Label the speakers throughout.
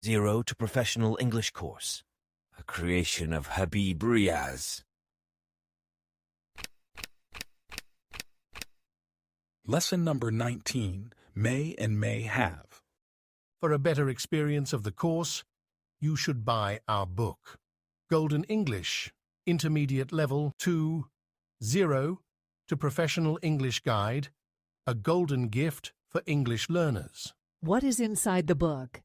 Speaker 1: Zero to Professional English Course, a creation of Habib Riaz.
Speaker 2: Lesson number 19, May and May have.
Speaker 3: For a better experience of the course, you should buy our book, Golden English, Intermediate Level 2, 0 to Professional English Guide, a golden gift for English learners.
Speaker 4: What is inside the book?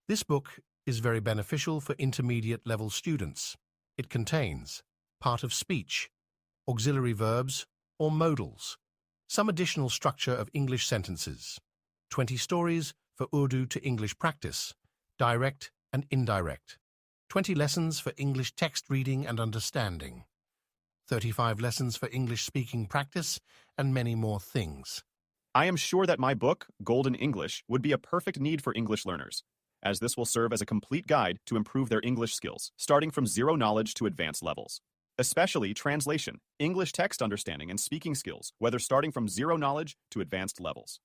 Speaker 3: This book is very beneficial for intermediate level students. It contains part of speech, auxiliary verbs or modals, some additional structure of English sentences, 20 stories for Urdu to English practice, direct and indirect, 20 lessons for English text reading and understanding, 35 lessons for English speaking practice, and many more things.
Speaker 5: I am sure that my book, Golden English, would be a perfect need for English learners, as this will serve as a complete guide to improve their English skills, starting from zero knowledge to advanced levels. Especially translation, English text understanding, and speaking skills, whether starting from zero knowledge to advanced levels.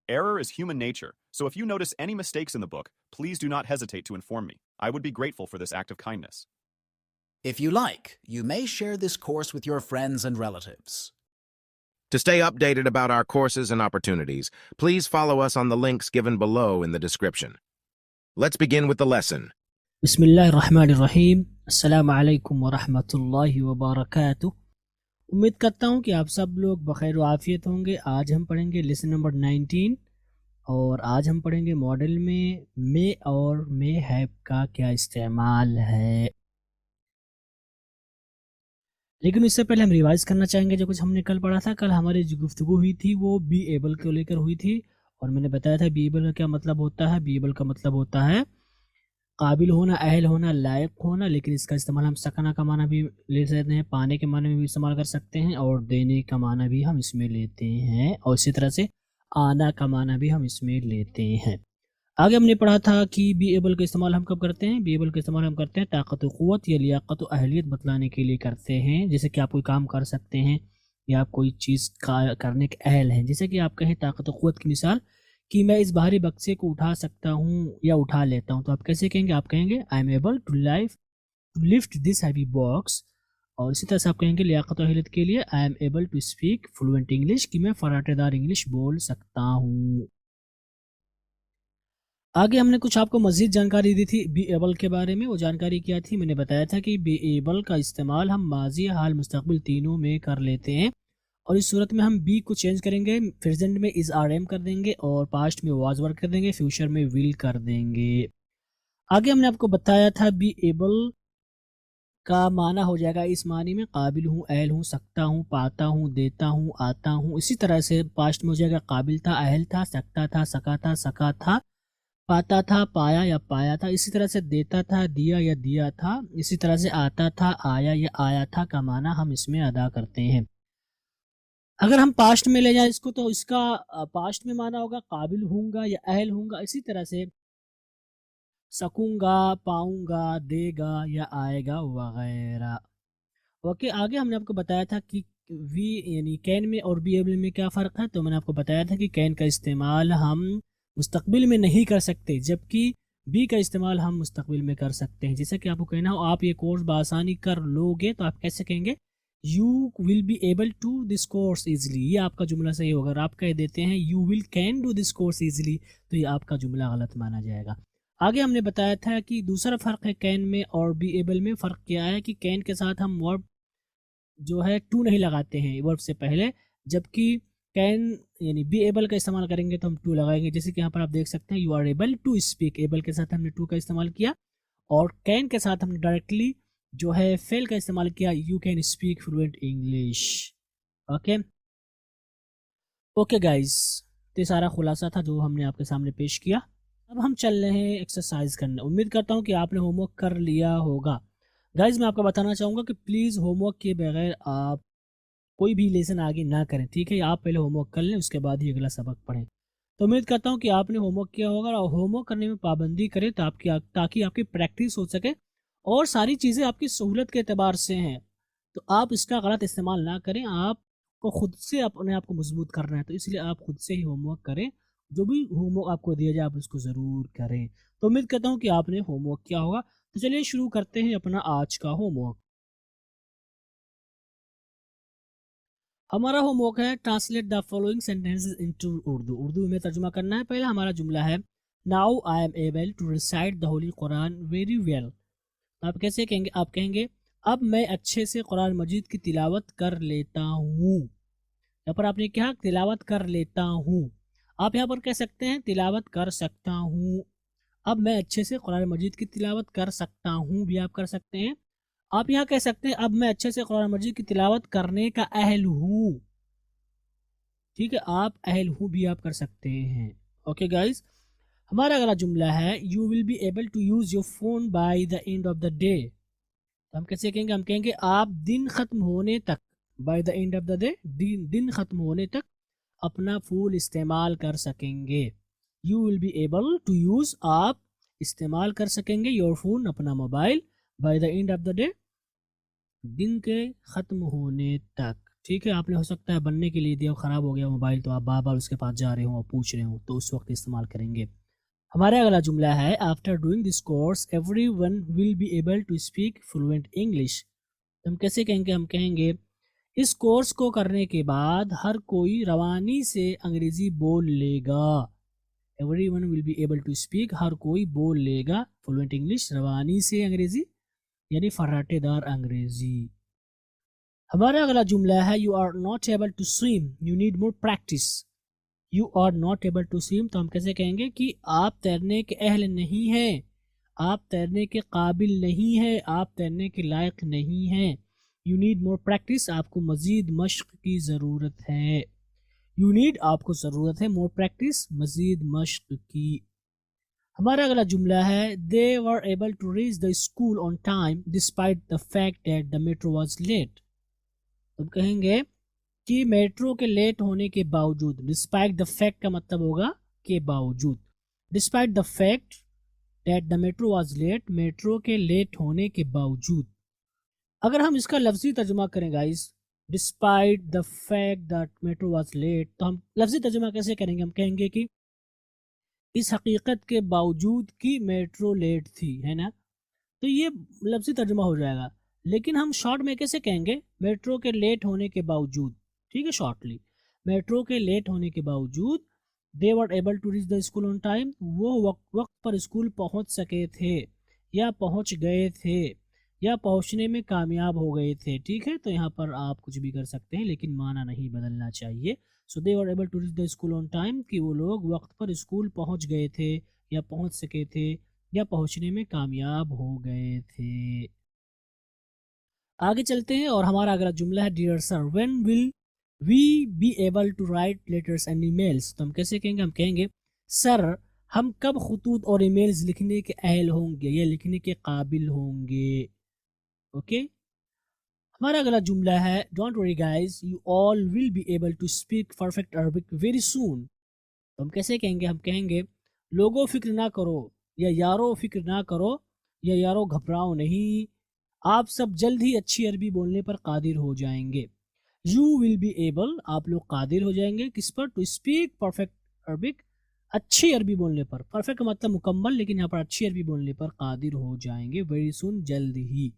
Speaker 5: Error is human nature, so if you notice any mistakes in the book, please do not hesitate to inform me. I would be grateful for this act of kindness.
Speaker 6: If you like, you may share this course with your friends and relatives.
Speaker 7: To stay updated about our courses and opportunities, please follow us on the links given below in the description. Let's begin with the lesson.
Speaker 8: बिस्मिल्लाहिर्रहमानिर्रहीम अस्सलामु अलैकुम वरहमतुल्लाहि वबरकातुह। उम्मीद करता हूँ कि आप सब लोग बखैर व आफियत होंगे। आज हम पढ़ेंगे लेसन नंबर 19 और आज हम पढ़ेंगे मॉडल में मे और मे हैव का क्या इस्तेमाल है। लेकिन इससे पहले हम रिवाइज करना चाहेंगे जो कुछ हमने कल पढ़ा था। कल हमारी जो गुफ्तगू हुई थी वो बी एबल को लेकर हुई थी और मैंने बताया था बी एबल का क्या मतलब होता है। बी एबल का मतलब होता है काबिल होना, अहल होना, लायक होना, लेकिन इसका इस्तेमाल हम सकना का माना भी ले सकते हैं, पाने के माने में भी इस्तेमाल कर सकते हैं और देने का माना भी हम इसमें लेते हैं और इसी तरह से आना का माना भी हम इसमें लेते हैं। आगे हमने पढ़ा था कि बी एबल का इस्तेमाल हम कब करते हैं। बी एबल का इस्तेमाल हम करते हैं ताकत क़ुव्वत या लियाकत अहलियत बतलाने के लिए करते हैं। जैसे कि आप कोई काम कर सकते हैं या आप कोई चीज़ करने के अहल हैं। जैसे कि आप कहें ताकत क़ुव्वत की मिसाल कि मैं इस भारी बक्से को उठा सकता हूँ या उठा लेता हूँ, तो आप कैसे कहेंगे? आप कहेंगे I am able to lift this heavy box. और इसी तरह से आप कहेंगे लियाकत अहलियत के लिए I am able to speak fluent English, कि मैं फराटेदार इंग्लिश बोल सकता हूँ। आगे हमने कुछ आपको मज़ीद जानकारी दी थी बी एबल के बारे में। वो जानकारी क्या थी? मैंने बताया था कि बी एबल का इस्तेमाल हम माजी, हाल, मुस्तकबिल तीनों में कर लेते हैं और इस सूरत में हम बी को चेंज करेंगे, प्रेजेंट में इज़ आर एम कर देंगे और पास्ट में वाज वर कर देंगे, फ्यूचर में विल कर देंगे। आगे हमने आपको बताया था बी एबल का माना हो जाएगा इस मानी में काबिल हूँ, अहल हूँ, सकता हूँ, पाता हूँ, देता हूँ, आता हूँ। इसी तरह से पास्ट में हो जाएगा काबिल था, अहल था, सकता था, सका था, पाता था, पाया या पाया था। इसी तरह से देता था, दिया या दिया था। इसी तरह से आता था, आया या आया था का माना हम इसमें अदा करते हैं। अगर हम पास्ट में ले जाए इसको तो इसका पास्ट में माना होगा काबिल हूँगा या अहल हूँगा। इसी तरह से सकूँगा, पाऊँगा, देगा या आएगा वगैरह। ओके, आगे हमने आपको बताया था कि वी यानी कैन में और बी एबल में क्या फ़र्क है। तो मैंने आपको बताया था कि कैन का इस्तेमाल हम मुस्तकबिल में नहीं कर सकते, जबकि बी का इस्तेमाल हम मुस्तकबिल में कर सकते हैं। जैसे कि आपको कहना हो आप ये कोर्स बासानी कर लोगे, तो आप कैसे कहेंगे? You will be able to this course easily. ये आपका जुमला सही होगा। अगर आप कह देते हैं you will can do this course easily, तो ये आपका जुमला गलत माना जाएगा। आगे हमने बताया था कि दूसरा फ़र्क है कैन में और बी एबल में। फ़र्क क्या है कि कैन के साथ हम वर्ब जो है टू नहीं लगाते हैं वर्ब से पहले, जबकि कैन यानी बी एबल का इस्तेमाल करेंगे तो हम टू लगाएंगे। जैसे कि यहाँ पर आप देख सकते हैं you are able to speak, able के साथ हमने टू का इस्तेमाल किया और कैन के साथ हमने डायरेक्टली जो है फेल का इस्तेमाल किया, you can speak fluent English. Okay guys, तो सारा खुलासा था जो हमने आपके सामने पेश किया। अब हम चल रहे हैं एक्सरसाइज करने। उम्मीद करता हूँ कि आपने होमवर्क कर लिया होगा। गाइज मैं आपको बताना चाहूँगा कि प्लीज़ होमवर्क के बगैर आप कोई भी लेसन आगे ना करें, ठीक है? आप पहले होमवर्क कर लें, उसके बाद ही अगला सबक पढ़ें। तो उम्मीद करता हूँ कि आपने होमवर्क किया होगा और होमवर्क करने में पाबंदी करें ताकि आपकी प्रैक्टिस हो सके और सारी चीज़ें आपकी सहूलत के एतबार से हैं, तो आप इसका गलत इस्तेमाल ना करें। आपको खुद से अपने आप को मजबूत करना है, तो इसलिए आप खुद से ही होमवर्क करें, जो भी होमवर्क आपको दिया जाए आप उसको ज़रूर करें। तो उम्मीद करता हूँ कि आपने होमवर्क किया होगा। तो चलिए शुरू करते हैं अपना आज का होमवर्क। हमारा होमवर्क है translate the following sentences into Urdu. Urdu में तर्जुमा करना है। पहला हमारा जुमला है now I am able to recite the holy Quran very well. आप कैसे कहेंगे? आप कहेंगे अब मैं अच्छे से कुरान मजीद की तिलावत कर लेता हूँ। यहाँ पर आपने क्या तिलावत कर लेता हूँ। आप यहाँ पर कह सकते हैं तिलावत कर सकता हूँ। अब मैं अच्छे से कुरान मजीद की तिलावत कर सकता हूँ भी आप कर सकते हैं। आप यहाँ कह सकते हैं अब मैं अच्छे से कुरान मजीद की तिलावत करने का अहल हूँ। ठीक है, आप अहल हूँ भी आप कर सकते हैं। ओके गाइज, हमारा अगला जुमला है you will be able to use your phone by the end of the day. तो हम कैसे कहेंगे? हम कहेंगे आप दिन खत्म होने तक, by the end of the day, दिन खत्म होने तक अपना फ़ोन इस्तेमाल कर सकेंगे। You will be able to use, आप इस्तेमाल कर सकेंगे योर फोन, अपना mobile, by the end of the day, दिन के ख़त्म होने तक। ठीक है, आपने हो सकता है बनने के लिए दिया, ख़राब हो गया मोबाइल, तो आप बार बार उसके पास जा रहे हो और पूछ रहे हो, तो उस वक्त इस्तेमाल करेंगे। हमारा अगला जुमला है after doing this course everyone will be able to speak fluent English. हम कैसे कहेंगे? हम कहेंगे इस कोर्स को करने के बाद हर कोई रवानी से अंग्रेज़ी बोल लेगा। Everyone will be able to speak, हर कोई बोल लेगा फ्लुएंट इंग्लिश, रवानी से अंग्रेज़ी यानी फर्राटेदार अंग्रेज़ी। हमारा अगला जुमला है you are not able to swim, you need more practice. You are not able to swim, तो हम कैसे कहेंगे कि आप तैरने के अहल नहीं हैं, आप तैरने के काबिल नहीं हैं, आप तैरने के लायक नहीं हैं। यू नीड मोर प्रैक्टिस, आपको मज़ीद मश्क की ज़रूरत है। यू नीड, आपको ज़रूरत है, मोर प्रैक्टिस, मज़ीद मश्क की। हमारा अगला जुमला है they were able to reach the school on time despite the fact that the metro was late. तो कहेंगे कि मेट्रो के लेट होने के बावजूद, डिस्पाइट द फैक्ट का मतलब होगा के बावजूद, despite the fact that the metro was late, metro के लेट होने के बावजूद। अगर हम इसका लफ्जी तर्जुमा करें guys, despite the fact that metro was late, तो हम लफ्जी तर्जुमा कैसे करेंगे? हम कहेंगे कि इस हकीकत के बावजूद कि मेट्रो लेट थी, है ना, तो ये लफ्जी तर्जुमा हो जाएगा। लेकिन हम शॉर्ट में कैसे कहेंगे? मेट्रो के लेट होने के बावजूद, ठीक है, शॉर्टली मेट्रो के लेट होने के बावजूद they were able to reach the school on time, वो वक्त पर स्कूल पहुंच सके थे या पहुंच गए थे या पहुंचने में कामयाब हो गए थे। ठीक है, तो यहाँ पर आप कुछ भी कर सकते हैं लेकिन माना नहीं बदलना चाहिए। So they were able to reach the school on time, कि वो लोग वक्त पर स्कूल पहुंच गए थे या पहुंच सके थे या पहुंचने में कामयाब हो गए थे। आगे चलते हैं और हमारा अगला जुमला है dear sir when will we be able to write letters and emails. तो हम कैसे कहेंगे? हम कहेंगे सर हम कब खुतूत और ईमेल्स लिखने के अहल होंगे या लिखने के काबिल होंगे। ओके, हमारा अगला जुमला है don't worry guys you all will be able to speak perfect Arabic very soon. तो हम कैसे कहेंगे? हम कहेंगे लोगों फिक्र ना करो या यारो फिक्र ना करो या यारो घबराओ नहीं, आप सब जल्द ही अच्छी अरबी बोलने पर कादिर हो जाएंगे। यू विल बी एबल, आप लोग कादिर हो जाएंगे किस पर? टू स्पीक परफेक्ट अरबिक, अच्छी अरबी बोलने पर। परफेक्ट का मतलब मुकम्मल, लेकिन यहाँ पर अच्छी अरबी बोलने पर कादिर हो जाएंगे वेरी सुन, जल्द ही।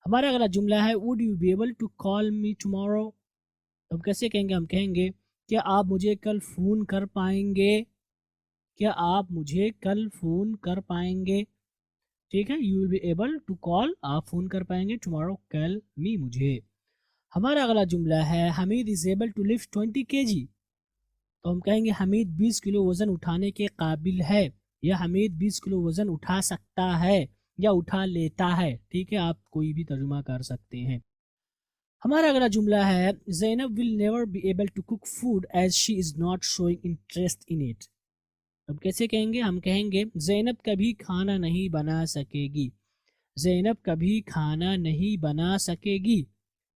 Speaker 8: हमारा अगला जुमला है would you be able to call me tomorrow. तो हम कैसे कहेंगे? हम कहेंगे क्या आप मुझे कल फ़ोन कर पाएंगे, क्या आप मुझे कल फ़ोन कर पाएंगे। ठीक है, you will be able to call, आप फ़ोन कर पाएंगे, टुमारो कल, मी मुझे। हमारा अगला जुमला है Hamid is able to lift 20 kg। तो हम कहेंगे हमीद 20 किलो वज़न उठाने के काबिल है या हमीद 20 किलो वज़न उठा सकता है या उठा लेता है। ठीक है, आप कोई भी तर्जुमा कर सकते हैं। हमारा अगला जुमला है Zainab will never be able to cook food as she is not showing interest in it. अब कैसे कहेंगे? हम कहेंगे ज़ैनब कभी खाना नहीं बना सकेगी, ज़ैनब कभी खाना नहीं बना सकेगी।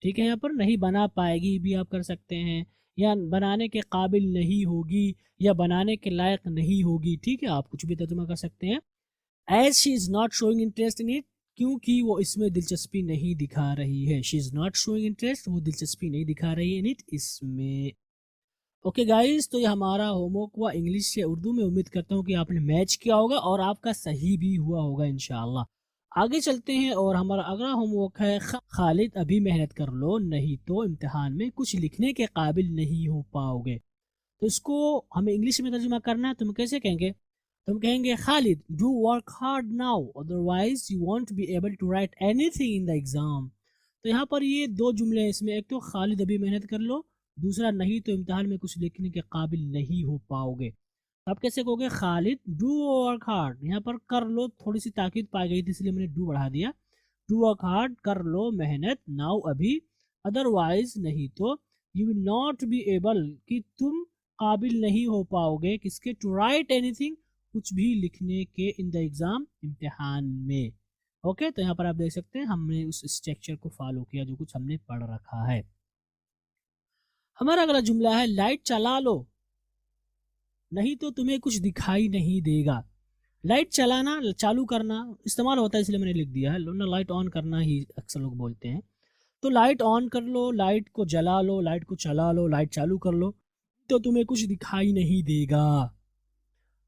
Speaker 8: ठीक है, यहाँ पर नहीं बना पाएगी भी आप कर सकते हैं, या बनाने के काबिल नहीं होगी या बनाने के लायक नहीं होगी। ठीक है, आप कुछ भी तर्जुमा कर सकते हैं। As she is not showing interest in it, क्योंकि वो इसमें दिलचस्पी नहीं दिखा रही है। She is not showing interest, वो दिलचस्पी नहीं दिखा रही है इन इट, इसमें। ओके गाइस, तो ये हमारा होमवर्क हुआ इंग्लिश से उर्दू में। उम्मीद करता हूँ कि आपने मैच किया होगा और आपका सही भी हुआ होगा इंशाल्लाह। आगे चलते हैं और हमारा अगला होमवर्क है खालिद अभी मेहनत कर लो, नहीं तो इम्तिहान में कुछ लिखने के काबिल नहीं हो पाओगे। तो इसको हमें इंग्लिश में तर्जुमा करना है। तुम कैसे कहेंगे? तुम कहेंगे Khalid do work hard now otherwise you won't be able to write anything in the exam. तो यहाँ पर ये दो जुमले हैं, इसमें एक तो खालिद अभी मेहनत कर लो, दूसरा नहीं तो इम्तिहान में कुछ लिखने के काबिल नहीं हो पाओगे। आप कैसे कहोगे? खालिद डू वर्क हार्ड, यहाँ पर कर लो थोड़ी सी ताकीद पाई गई थी इसलिए मैंने डू बढ़ा दिया। डू वर्क हार्ड, कर लो मेहनत, नाउ अभी, अदरवाइज नहीं तो, you will not be able कि तुम काबिल नहीं हो पाओगे किसके? टू राइट एनीथिंग, कुछ भी लिखने के, इन द एग्जाम, इम्तिहान में। ओके, तो यहाँ पर आप देख सकते हैं हमने उस स्ट्रक्चर को फॉलो किया जो कुछ हमने पढ़ रखा है। हमारा अगला जुमला है लाइट चला लो, नहीं तो तुम्हें कुछ दिखाई नहीं देगा। लाइट चलाना, चालू करना इस्तेमाल होता है इसलिए मैंने लिख दिया है, ना लाइट ऑन करना ही अक्सर लोग बोलते हैं। तो लाइट ऑन कर लो, लाइट को जला लो, लाइट को चला लो, लाइट चालू कर लो, तो तुम्हें कुछ दिखाई नहीं देगा।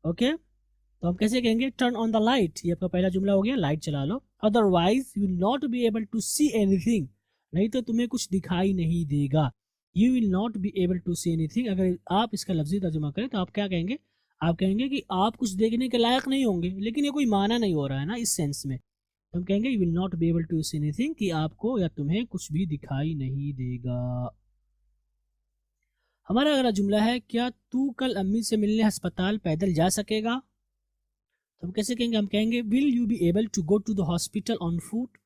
Speaker 8: ओके, तो हम कैसे कहेंगे? टर्न ऑन द लाइट, ये आपका पहला जुमला हो गया, लाइट चला लो। Otherwise you will not be able to see anything, नहीं तो तुम्हें कुछ दिखाई नहीं देगा। You will not be able to see anything, अगर आप इसका लफ्जी तर्जुमा करें तो आप क्या कहेंगे? आप कहेंगे कि आप कुछ देखने के लायक नहीं होंगे, लेकिन ये कोई माना नहीं हो रहा है ना इस सेंस में। तो हम कहेंगे you will not be able to see anything, कि आपको या तुम्हें कुछ भी दिखाई नहीं देगा। हमारा अगला जुमला है क्या तू कल अम्मी से मिलने अस्पताल पैदल जा सकेगा? तो हम कैसे कहेंगे? हम कहेंगे will you be able to go to the hospital on foot.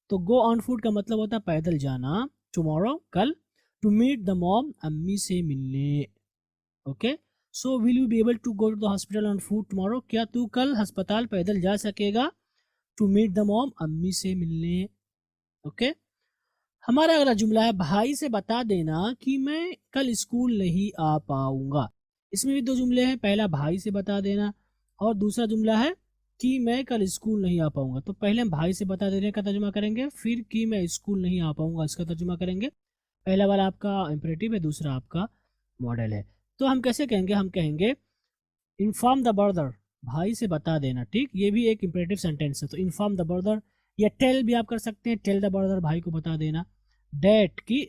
Speaker 8: तो गो ऑन फुट का मतलब होता है पैदल जाना। टुमारो, कल। टू मीट द मॉम, अम्मी से मिलने। Okay, so will you be able to go to the hospital on foot tomorrow, क्या तू कल अस्पताल पैदल जा सकेगा? टू मीट द मॉम, अम्मी से मिलने। ओके, हमारा अगला जुमला है भाई से बता देना कि मैं कल स्कूल नहीं आ पाऊंगा। इसमें भी दो जुमले हैं, पहला भाई से बता देना और दूसरा जुमला है कि मैं कल स्कूल नहीं आ पाऊंगा। तो पहले हम भाई से बता देने का तर्जुमा करेंगे, फिर कि मैं स्कूल नहीं आ पाऊंगा इसका तर्जुमा करेंगे। पहला वाला आपका इम्परेटिव है, दूसरा आपका मॉडल है। तो हम कैसे कहेंगे? हम कहेंगे इन्फॉर्म द ब्रदर, भाई से बता देना। ठीक, ये भी एक इम्परेटिव सेंटेंस है। तो इन्फॉर्म द ब्रदर या टेल भी आप कर सकते हैं, टेल द ब्रदर, भाई को बता देना। डेट कि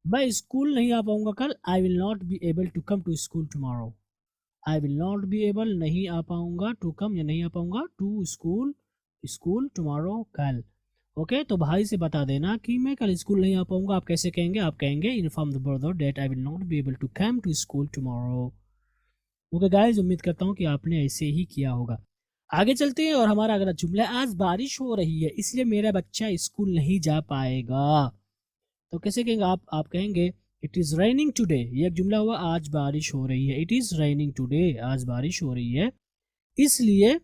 Speaker 8: मैं स्कूल नहीं आ पाऊंगा कल, I will not be able to come to school tomorrow. I will not be able, नहीं आ पाऊंगा, टू कम या नहीं आ पाऊंगा, टू स्कूल, स्कूल, टुमारो, कल। ओके, तो भाई से बता देना कि मैं कल स्कूल नहीं आ पाऊंगा। आप कैसे कहेंगे? आप कहेंगे inform the brother that I will not be able to come to school tomorrow. Okay guys, उम्मीद करता हूँ कि आपने ऐसे ही किया होगा। आगे चलते हैं और हमारा अगला जुमला, आज बारिश हो रही है इसलिए मेरा बच्चा स्कूल नहीं जा पाएगा। तो कैसे कहेंगे? आप कहेंगे इट इज़ रेनिंग टुडे। ये एक जुमला हुआ, आज बारिश हो रही है। इट इज़ रेनिंग टुडे, आज बारिश हो रही है इसलिए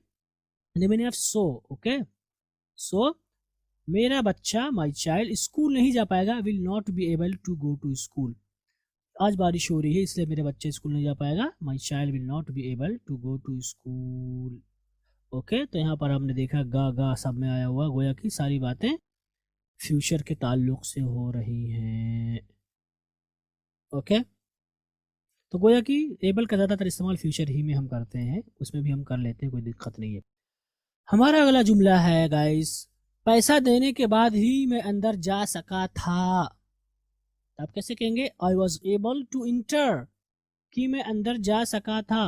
Speaker 8: मैंने आप सो। ओके, सो मेरा बच्चा, माई चाइल्ड, स्कूल नहीं जा पाएगा, will not be able to go to school. आज बारिश हो रही है इसलिए मेरा बच्चा स्कूल नहीं जा पाएगा, my child will not be able to go to school. Okay, तो यहाँ पर हमने देखा गा सब में आया हुआ, गोया कि सारी बातें फ्यूचर के ताल्लुक से हो रही हैं। ओके, तो गोया कि एबल का ज़्यादातर इस्तेमाल फ्यूचर ही में हम करते हैं, उसमें भी हम कर लेते हैं, कोई दिक्कत नहीं है। हमारा अगला जुमला है गाइस, पैसा देने के बाद ही मैं अंदर जा सका था। आप कैसे कहेंगे? I was able to enter, कि मैं अंदर जा सका था।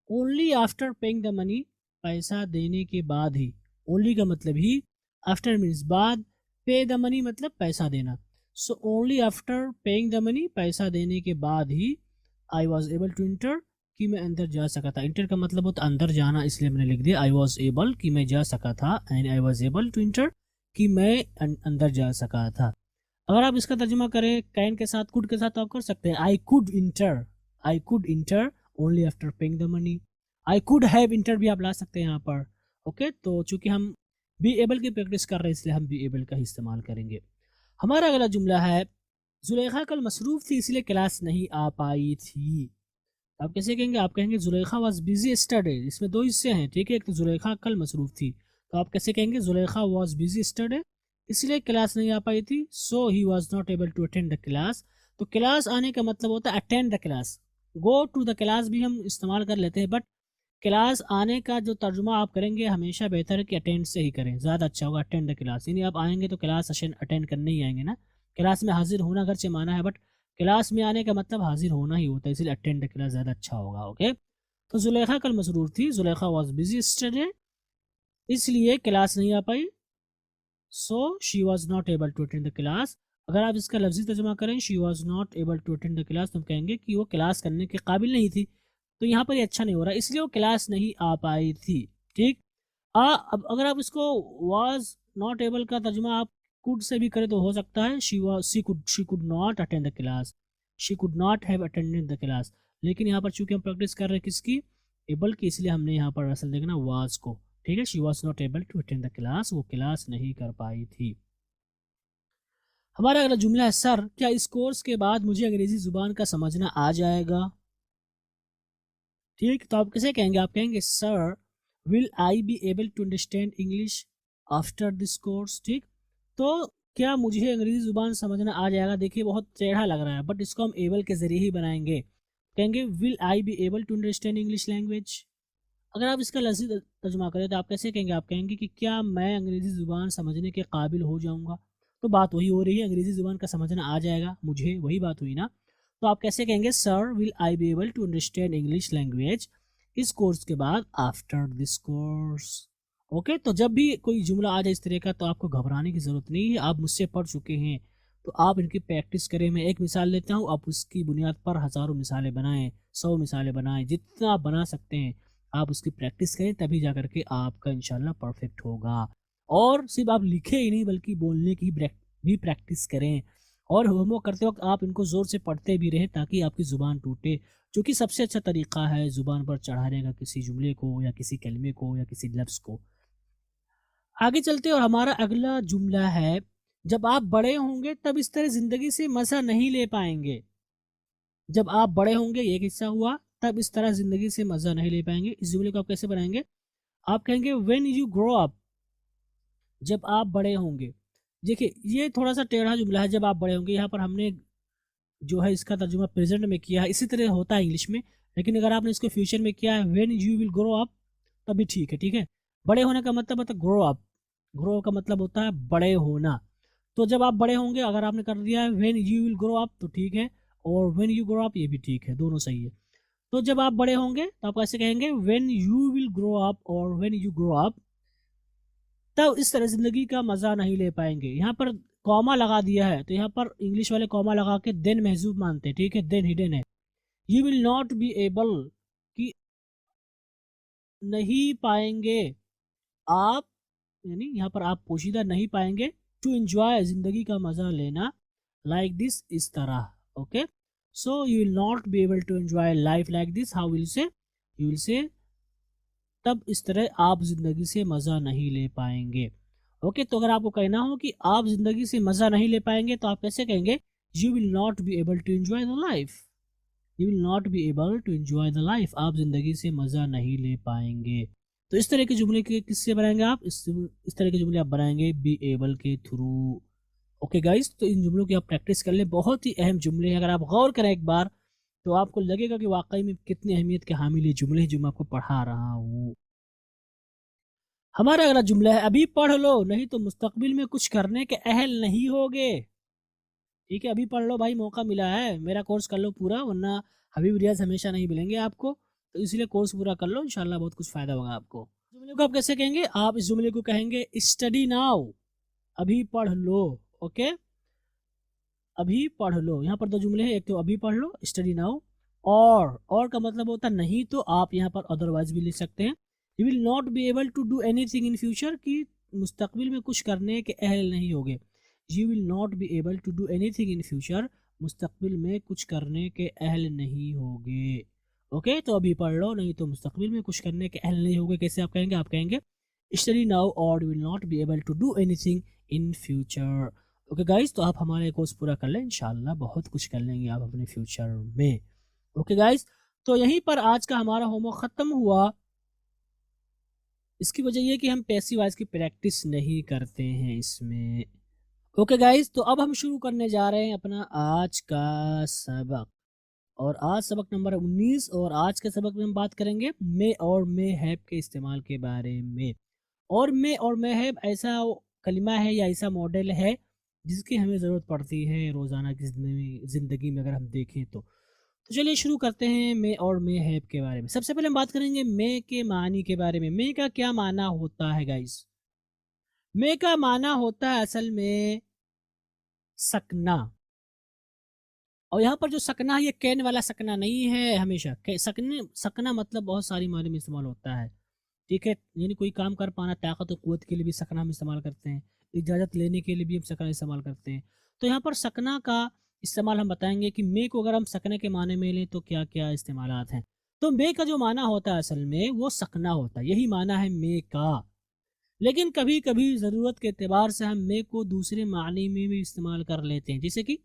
Speaker 8: Only after paying the money, पैसा देने के बाद ही। ओनली का मतलब ही, आफ्टर मीन्स बाद, पे द मनी मतलब पैसा देना। So only after paying the money, पैसा देने के बाद ही, I was able to enter, कि मैं अंदर जा सका था। इंटर का मतलब होता अंदर जाना, इसलिए मैंने लिख दिया आई वॉज एबल, कि मैं जा सका था, and I was able to enter, कि मैं अंदर जा सका था। अगर आप इसका तर्जुमा करें कैन के साथ, कुड के साथ, तो आप कर सकते हैं I could inter, I could inter only after paying the money. I could have inter भी आप ला सकते हैं यहाँ पर। ओके, तो चूंकि हम बी एबल की प्रैक्टिस कर रहे हैं इसलिए हम बी एबल का ही इस्तेमाल करेंगे। हमारा अगला जुमला है, जुलेखा कल मसरूफ थी इसलिए क्लास नहीं आ पाई थी। आप कैसे कहेंगे? आप कहेंगे जुलेखा वॉज बिजी यस्टरडे। इसमें दो हिस्से हैं, ठीक है, एक तो जुलेखा कल मसरूफ थी, तो आप कैसे कहेंगे? जुलेखा वॉज बिजी यस्टरडे, इसलिए क्लास नहीं आ पाई थी। So he was not able to attend the class, तो क्लास आने का मतलब होता है attend the class. Go to the class भी हम इस्तेमाल कर लेते हैं, बट क्लास आने का जो तर्जुमा आप करेंगे हमेशा बेहतर है कि अटेंड से ही करें, ज़्यादा अच्छा होगा। अटेंड द क्लास यानी आप आएंगे तो क्लास अटेंड करने ही आएंगे ना, क्लास में हाजिर होना घर से माना है, बट क्लास में आने का मतलब हाजिर होना ही होता है, इसलिए अटेंड द क्लास ज़्यादा अच्छा होगा। ओके, तो जुलेखा कल मसरूर थी, जुलेखा वॉज बिजी स्टडी, इसलिए क्लास नहीं आ पाई। So she was not able to attend the class. अगर आप इसका लफ्जी तर्जुमा करें she was not able to attend the class, तो हम कहेंगे कि वो क्लास करने के काबिल नहीं थी। तो यहाँ पर ये अच्छा नहीं हो रहा, इसलिए वो क्लास नहीं आ पाई थी। ठीक, अब अगर आप इसको वॉज नॉट एबल का तर्जुमा आप कुड से भी करें तो हो सकता है she could not attend the class, she could not have attended the class. लेकिन यहाँ पर चूंकि हम प्रैक्टिस कर रहे हैं किसकी, एबल की, इसलिए हमने यहाँ पर असल देखना वाज को। ठीक है, she was not able to attend the class, वो क्लास नहीं कर पाई थी। हमारा अगला जुमला है सर क्या इस कोर्स के बाद मुझे अंग्रेजी जुबान का समझना आ जाएगा। ठीक, तो आप कैसे कहेंगे, आप कहेंगे sir will I be able to understand English after this course. ठीक, तो क्या मुझे अंग्रेजी जुबान समझना आ जाएगा, देखिए बहुत टेढ़ा लग रहा है, बट इसको हम एबल के जरिए ही बनाएंगे। कहेंगे will I be able to understand English language. अगर आप इसका लफ्ज़ी तर्जुमा करें तो आप कैसे कहेंगे, आप कहेंगे कि क्या मैं अंग्रेज़ी ज़ुबान समझने के काबिल हो जाऊंगा। तो बात वही हो रही है, अंग्रेज़ी ज़ुबान का समझना आ जाएगा मुझे, वही बात हुई ना। तो आप कैसे कहेंगे sir will I be able to understand English language इस कोर्स के बाद आफ्टर दिस कोर्स। ओके, तो जब भी कोई जुमला आ जाए इस तरह का तो आपको घबराने की ज़रूरत नहीं है, आप मुझसे पढ़ चुके हैं, तो आप इनकी प्रैक्टिस करें। मैं एक मिसाल लेता हूँ, आप उसकी बुनियाद पर हज़ारों मिसालें बनाएं, 100 मिसालें बनाएं, जितना आप बना सकते हैं आप उसकी प्रैक्टिस करें, तभी जा करके आपका इंशाल्लाह परफेक्ट होगा। और सिर्फ आप लिखे ही नहीं बल्कि बोलने की भी प्रैक्टिस करें, और होमवर्क करते वक्त आप इनको ज़ोर से पढ़ते भी रहें ताकि आपकी ज़ुबान टूटे, जो कि सबसे अच्छा तरीक़ा है ज़ुबान पर चढ़ाने का, किसी जुमले को या किसी कलमे को या किसी लफ्ज़ को। आगे चलते और हमारा अगला जुमला है जब आप बड़े होंगे तब इस तरह ज़िंदगी से मज़ा नहीं ले पाएंगे। जब आप बड़े होंगे, ये हिस्सा हुआ, तब इस तरह ज़िंदगी से मज़ा नहीं ले पाएंगे। इस जुमले को आप कैसे बनाएंगे, आप कहेंगे व्हेन यू ग्रो अप, जब आप बड़े होंगे। देखिए ये थोड़ा सा टेढ़ा जुमला है, जब आप बड़े होंगे, यहाँ पर हमने जो है इसका तर्जुमा प्रेजेंट में किया है, इसी तरह होता है इंग्लिश में, लेकिन अगर आपने इसको फ्यूचर में किया है when you will grow up तभी ठीक है। ठीक है, बड़े होने का मतलब होता है ग्रो अप, ग्रो का मतलब होता है बड़े होना। तो जब आप बड़े होंगे, अगर आपने कर दिया है when you will grow up तो ठीक है, और व्हेन यू ग्रो अप ये भी ठीक है, दोनों सही है। तो जब आप बड़े होंगे तो आप कैसे कहेंगे when you will grow up और व्हेन यू ग्रो अप, तब इस तरह ज़िंदगी का मज़ा नहीं ले पाएंगे। यहाँ पर कॉमा लगा दिया है, तो यहाँ पर इंग्लिश वाले कॉमा लगा के देन महजूब मानते हैं। ठीक है, देन हिडन है। You will not be able कि नहीं पाएंगे आप, यानी यहाँ पर आप पोशीदा नहीं पाएंगे, टू एंजॉय ज़िंदगी का मज़ा लेना, लाइक दिस इस तरह। Okay, so you will not be able to enjoy life like this, how will say, you will say तब इस तरह आप ज़िंदगी से मज़ा नहीं ले पाएंगे। ओके, तो अगर आपको कहना हो कि आप ज़िंदगी से मज़ा नहीं ले पाएंगे तो आप कैसे कहेंगे, you will not be able to enjoy the life, you will not be able to enjoy the life, आप ज़िंदगी से मज़ा नहीं ले पाएंगे। तो इस तरह के जुमले के किससे बनाएंगे आप, इस तरह के जुमले आप बनाएंगे बी एबल के थ्रू। ओके गाइस, तो इन जुमलों की आप प्रैक्टिस कर लें, बहुत ही अहम जुमले हैं। अगर आप गौर करें एक बार तो आपको लगेगा कि वाकई में कितनी अहमियत के हामिल ये जुमले हैं जो मैं आपको पढ़ा रहा हूँ। हमारा अगला जुमला है अभी पढ़ लो नहीं तो मुस्तकबिल में कुछ करने के अहल नहीं होगे। ठीक है, अभी पढ़ लो भाई, मौका मिला है, मेरा कोर्स कर लो पूरा, वरना हबीब रियाज हमेशा नहीं मिलेंगे आपको, तो इसलिए कोर्स पूरा कर लो, इंशाल्लाह बहुत कुछ फ़ायदा होगा आपको। जुमले को आप कैसे कहेंगे, आप इस जुमले को कहेंगे स्टडी नाउ, अभी पढ़ लो। ओके, अभी पढ़ लो, यहाँ पर दो जुमले हैं, एक तो अभी पढ़ लो स्टडी नाउ, और का मतलब होता है नहीं, तो आप यहाँ पर अदरवाइज भी लिख सकते हैं। You will not be able to do anything in future, कि मुस्तकबिल में कुछ करने के अहल नहीं होगे। You will not be able to do anything in future, मुस्तकबिल में कुछ करने के अहल नहीं होगे। ओके, तो अभी पढ़ लो नहीं तो मुस्तकबिल में कुछ करने के अहल नहीं होगे। कैसे आप कहेंगे, आप कहेंगे स्टडी नाउ और you will not be able to do anything in future. Okay guys, तो आप हमारे कोर्स पूरा कर लें, इंशाल्लाह बहुत कुछ कर लेंगे आप अपने फ्यूचर में। ओके गाइज, तो यहीं पर आज का हमारा होमवर्क ख़त्म हुआ। इसकी वजह यह कि हम पैसिव वॉइस की प्रैक्टिस नहीं करते हैं इसमें। ओके गाइस, तो अब हम शुरू करने जा रहे हैं अपना आज का सबक। और आज सबक नंबर 19 और आज के सबक में हम बात करेंगे मे और मे हैव के इस्तेमाल के बारे में। और मे हैव ऐसा कलिमा है या ऐसा मॉडल है जिसकी हमें ज़रूरत पड़ती है रोज़ाना की ज़िंदगी में अगर हम देखें तो चलिए शुरू करते हैं मे और मे हैव के बारे में। सबसे पहले हम बात करेंगे मे के मानी के बारे में। मे का क्या माना होता है गाइस? मे का माना होता है असल में सकना। और यहाँ पर जो सकना है ये कैन वाला सकना नहीं है। हमेशा सकना मतलब बहुत सारी मायने में इस्तेमाल होता है, ठीक है। यानी कोई काम कर पाना, ताकत और कुव्वत के लिए भी सकना हम इस्तेमाल करते हैं, इजाज़त लेने के लिए भी हम सकना इस्तेमाल करते हैं। तो यहाँ पर सकना का इस्तेमाल हम बताएंगे कि मे को अगर हम सकने के माने में लें तो क्या क्या इस्तेमालात हैं। तो मे का जो माना होता है असल में वो सकना होता है, यही माना है मे का। लेकिन कभी कभी ज़रूरत के एतबार से हम मे को दूसरे मानी में भी इस्तेमाल कर लेते हैं, जैसे कि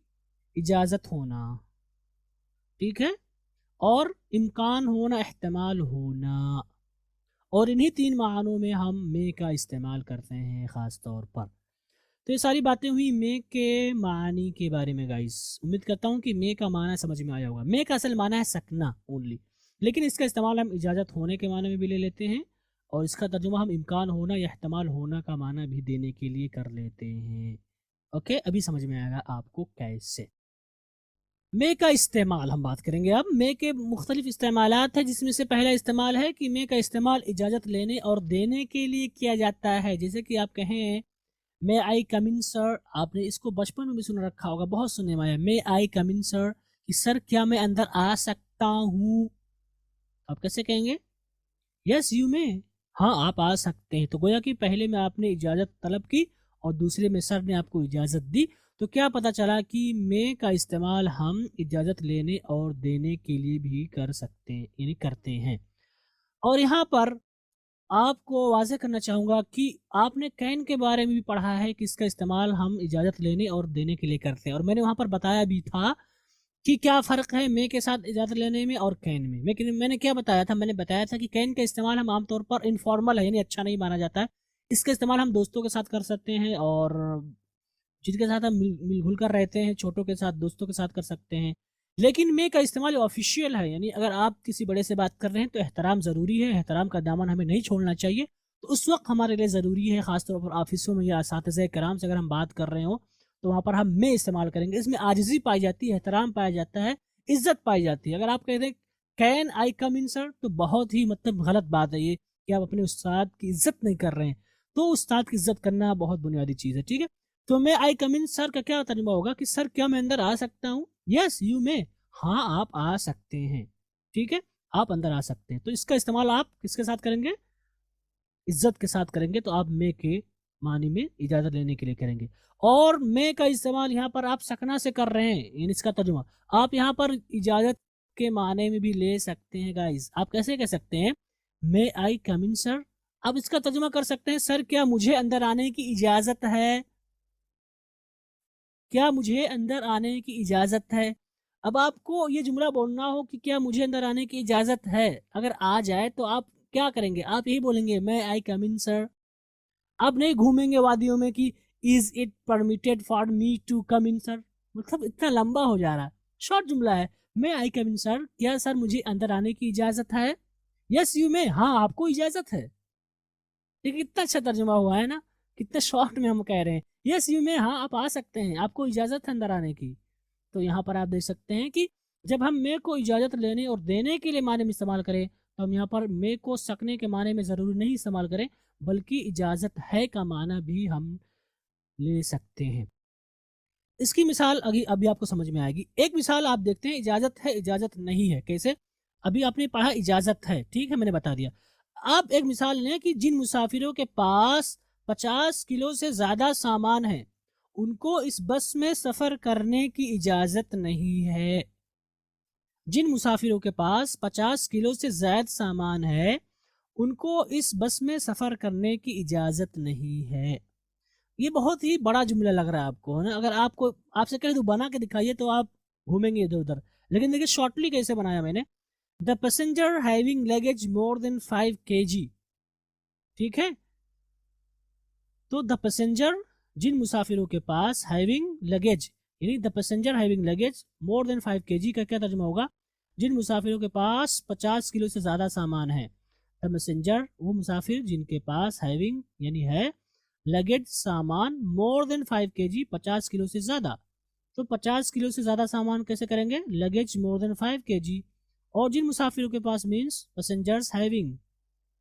Speaker 8: इजाज़त होना, ठीक है, और इम्कान होना, एहतमाल होना। और इन्हीं 3 मानों में हम मे का इस्तेमाल करते हैं ख़ास तौर पर। तो ये सारी बातें हुई मे के मानी के बारे में गाइस। उम्मीद करता हूँ कि मे का माना समझ में आया होगा। मे का असल माना है सकना ओनली, लेकिन इसका इस्तेमाल हम इजाज़त होने के माने में भी ले लेते हैं और इसका तर्जुमा हम इम्कान होना या एहतमाल होना का माना भी देने के लिए कर लेते हैं। ओके, अभी समझ में आएगा आपको कैसे। मे का इस्तेमाल हम बात करेंगे अब। मे के मुख्तलिफ इस्तेमालात हैं, जिसमें से पहला इस्तेमाल है कि मे का इस्तेमाल इजाज़त लेने और देने के लिए किया जाता है। जैसे कि आप कहें मे आई कम इन सर। आपने इसको बचपन में भी सुन रखा होगा, बहुत सुनने में आया, मे आई कम इन सर, कि सर क्या मैं अंदर आ सकता हूँ। आप कैसे कहेंगे? यस यू मे, हाँ आप आ सकते हैं। तो गोया कि पहले में आपने इजाज़त तलब की और दूसरे में सर ने आपको इजाज़त दी। तो क्या पता चला कि मे का इस्तेमाल हम इजाज़त लेने और देने के लिए भी कर सकते हैं, यानी करते हैं। और यहाँ पर आपको वाज़ेह करना चाहूँगा कि आपने कैन के बारे में भी पढ़ा है कि इसका इस्तेमाल हम इजाज़त लेने और देने के लिए करते हैं। और मैंने वहाँ पर बताया भी था कि क्या फ़र्क है मे के साथ इजाज़त लेने में और कैन में। मैंने क्या बताया था? मैंने बताया था कि कैन का इस्तेमाल हम आमतौर पर इनफॉर्मल है, यानी अच्छा नहीं माना जाता है। इसका इस्तेमाल हम दोस्तों के साथ कर सकते हैं और जिनके साथ हम मिलजुल कर रहते हैं, छोटों के साथ, दोस्तों के साथ कर सकते हैं। लेकिन मे का इस्तेमाल ऑफिशियल है, यानी अगर आप किसी बड़े से बात कर रहे हैं तो एहतराम ज़रूरी है, एहतराम का दामन हमें नहीं छोड़ना चाहिए। तो उस वक्त हमारे लिए ज़रूरी है, ख़ासतौर पर ऑफिसों में या असातिज़े कराम से अगर हम बात कर रहे हो तो वहाँ पर हम मे इस्तेमाल करेंगे। इसमें आजिज़ी पाई जाती है, एहतराम पाया जाता है, इज़्ज़त पाई जाती है। अगर आप कहते हैं can I come in sir, तो बहुत ही मतलब गलत बात है ये कि आप अपने उस्ताद की इज़्ज़त नहीं कर रहे हैं। तो उस्ताद की इज़्ज़त करना बहुत बुनियादी चीज़ है, ठीक है। तो मे आई कम इन सर का क्या तर्जुमा होगा कि सर क्या मैं अंदर आ सकता हूँ? यस यू मे, हाँ आप आ सकते हैं, ठीक है, आप अंदर आ सकते हैं। तो इसका इस्तेमाल आप किसके साथ करेंगे? इज्जत के साथ करेंगे। तो आप मे के मानी में इजाज़त लेने के लिए करेंगे। और मे का इस्तेमाल यहाँ पर आप सकना से कर रहे हैं, यानी इसका तर्जुमा आप यहाँ पर इजाज़त के माने में भी ले सकते हैं गाइस। आप कैसे कह सकते हैं? मे आई कम इन सर। आप इसका तर्जुमा कर सकते हैं, सर क्या मुझे अंदर आने की इजाज़त है? क्या मुझे अंदर आने की इजाज़त है? अब आपको ये जुमला बोलना हो कि क्या मुझे अंदर आने की इजाज़त है। अगर आ जाए तो आप क्या करेंगे? आप यही बोलेंगे मे आई कम इन सर। आप नहीं घूमेंगे वादियों में कि is it permitted for me to come in sir. मतलब इतना लंबा हो जा रहा है, शॉर्ट जुमला है। May I come in sir, क्या सर मुझे अंदर आने की इजाज़त है? यस यू मे, हाँ आपको इजाज़त है। ये कितना अच्छा तर्जुमा हुआ है ना, कितने शॉर्ट में हम कह रहे हैं। यस यू मे, हाँ आप आ सकते हैं, आपको इजाज़त है अंदर आने की। तो यहाँ पर आप देख सकते हैं कि जब हम मे को इजाज़त लेने और देने के लिए माने में इस्तेमाल करें तो हम यहाँ पर मे को सकने के माने में ज़रूरी नहीं इस्तेमाल करें, बल्कि इजाज़त है का माना भी हम ले सकते हैं। इसकी मिसाल अभी आपको समझ में आएगी। एक मिसाल आप देखते हैं, इजाज़त है इजाज़त नहीं है। कैसे? अभी आपने पढ़ा इजाज़त है, ठीक है, मैंने बता दिया। आप एक मिसाल लें कि जिन मुसाफिरों के पास 50 किलो से ज़्यादा सामान है उनको इस बस में सफ़र करने की इजाज़त नहीं है। जिन मुसाफिरों के पास 50 किलो से ज़्यादा सामान है उनको इस बस में सफ़र करने की इजाज़त नहीं है। ये बहुत ही बड़ा जुमला लग रहा है आपको, है ना। अगर आपसे कहे तो बना के दिखाइए तो आप घूमेंगे इधर उधर। लेकिन देखिए शॉर्टली कैसे बनाया मैंने। The passenger having luggage more than 5 kg, ठीक है। तो द पैसेंजर जिन मुसाफिरों के पास हैविंग लगेज, यानी the passenger having luggage more than 5 kg का क्या तर्जुमा होगा? जिन मुसाफिरों के पास 50 किलो से ज़्यादा सामान है। द मैसेंजर, वो मुसाफिर जिनके पास हैविंग यानी है लगेज सामान मोर देन 5 kg, 50 किलो से ज़्यादा। तो 50 किलो से ज़्यादा सामान कैसे करेंगे? Luggage more than 5 kg। और जिन मुसाफिरों के पास मीन्स पैसेंजर्स हैविंग,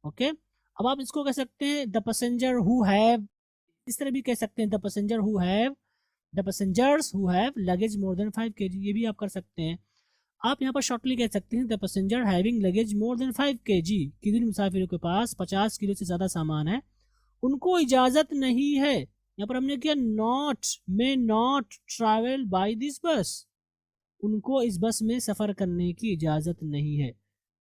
Speaker 8: ओके। अब आप इसको कह सकते हैं द पैसेंजर हु हैव, इस तरह भी कह सकते हैं the passenger who have, the passengers who have luggage more than 5 kg, ये भी आप कर सकते हैं। आप यहाँ पर शॉर्टली कह सकते हैं the passenger having luggage more than 5 kg, कि जिन मुसाफिरों के पास 50 किलो से ज़्यादा सामान है उनको इजाज़त नहीं है। यहाँ पर हमने किया not, may not travel by this बस, उनको इस बस में सफ़र करने की इजाज़त नहीं है,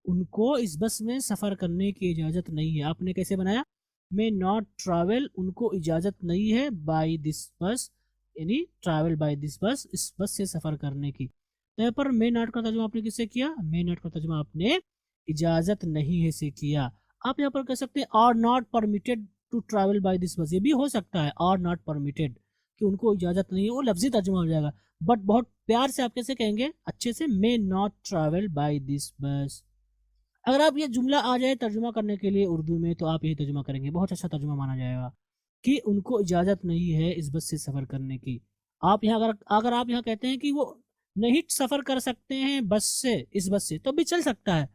Speaker 8: उनको इस बस में सफ़र करने की इजाज़त नहीं है। आपने कैसे बनाया? मे नॉट ट्रैवल, उनको इजाज़त नहीं है, बाय दिस बस, यानी ट्रैवल बाय दिस बस, इस बस से सफ़र करने की। तो यहाँ पर मे नॉट का तर्जुमा आपने किससे किया? मे नॉट का तर्जुमा आपने इजाज़त नहीं है से किया। आप यहाँ पर कह सकते हैं are not permitted to travel by this bus, ये भी हो सकता है आर नॉट परमिटेड, कि उनको इजाज़त नहीं है, वो लफ्ज़ी तर्जुमा हो जाएगा। बट बहुत प्यार से आप कैसे कहेंगे? अच्छे से, may not travel by this बस। अगर आप ये जुमला आ जाए तर्जुमा करने के लिए उर्दू में, तो आप यही तर्जुमा करेंगे, बहुत अच्छा तर्जुमा माना जाएगा कि उनको इजाज़त नहीं है इस बस से सफ़र करने की। आप यहाँ अगर आप यहाँ कहते हैं कि वो नहीं सफ़र कर सकते हैं बस से, इस बस से, तो भी चल सकता है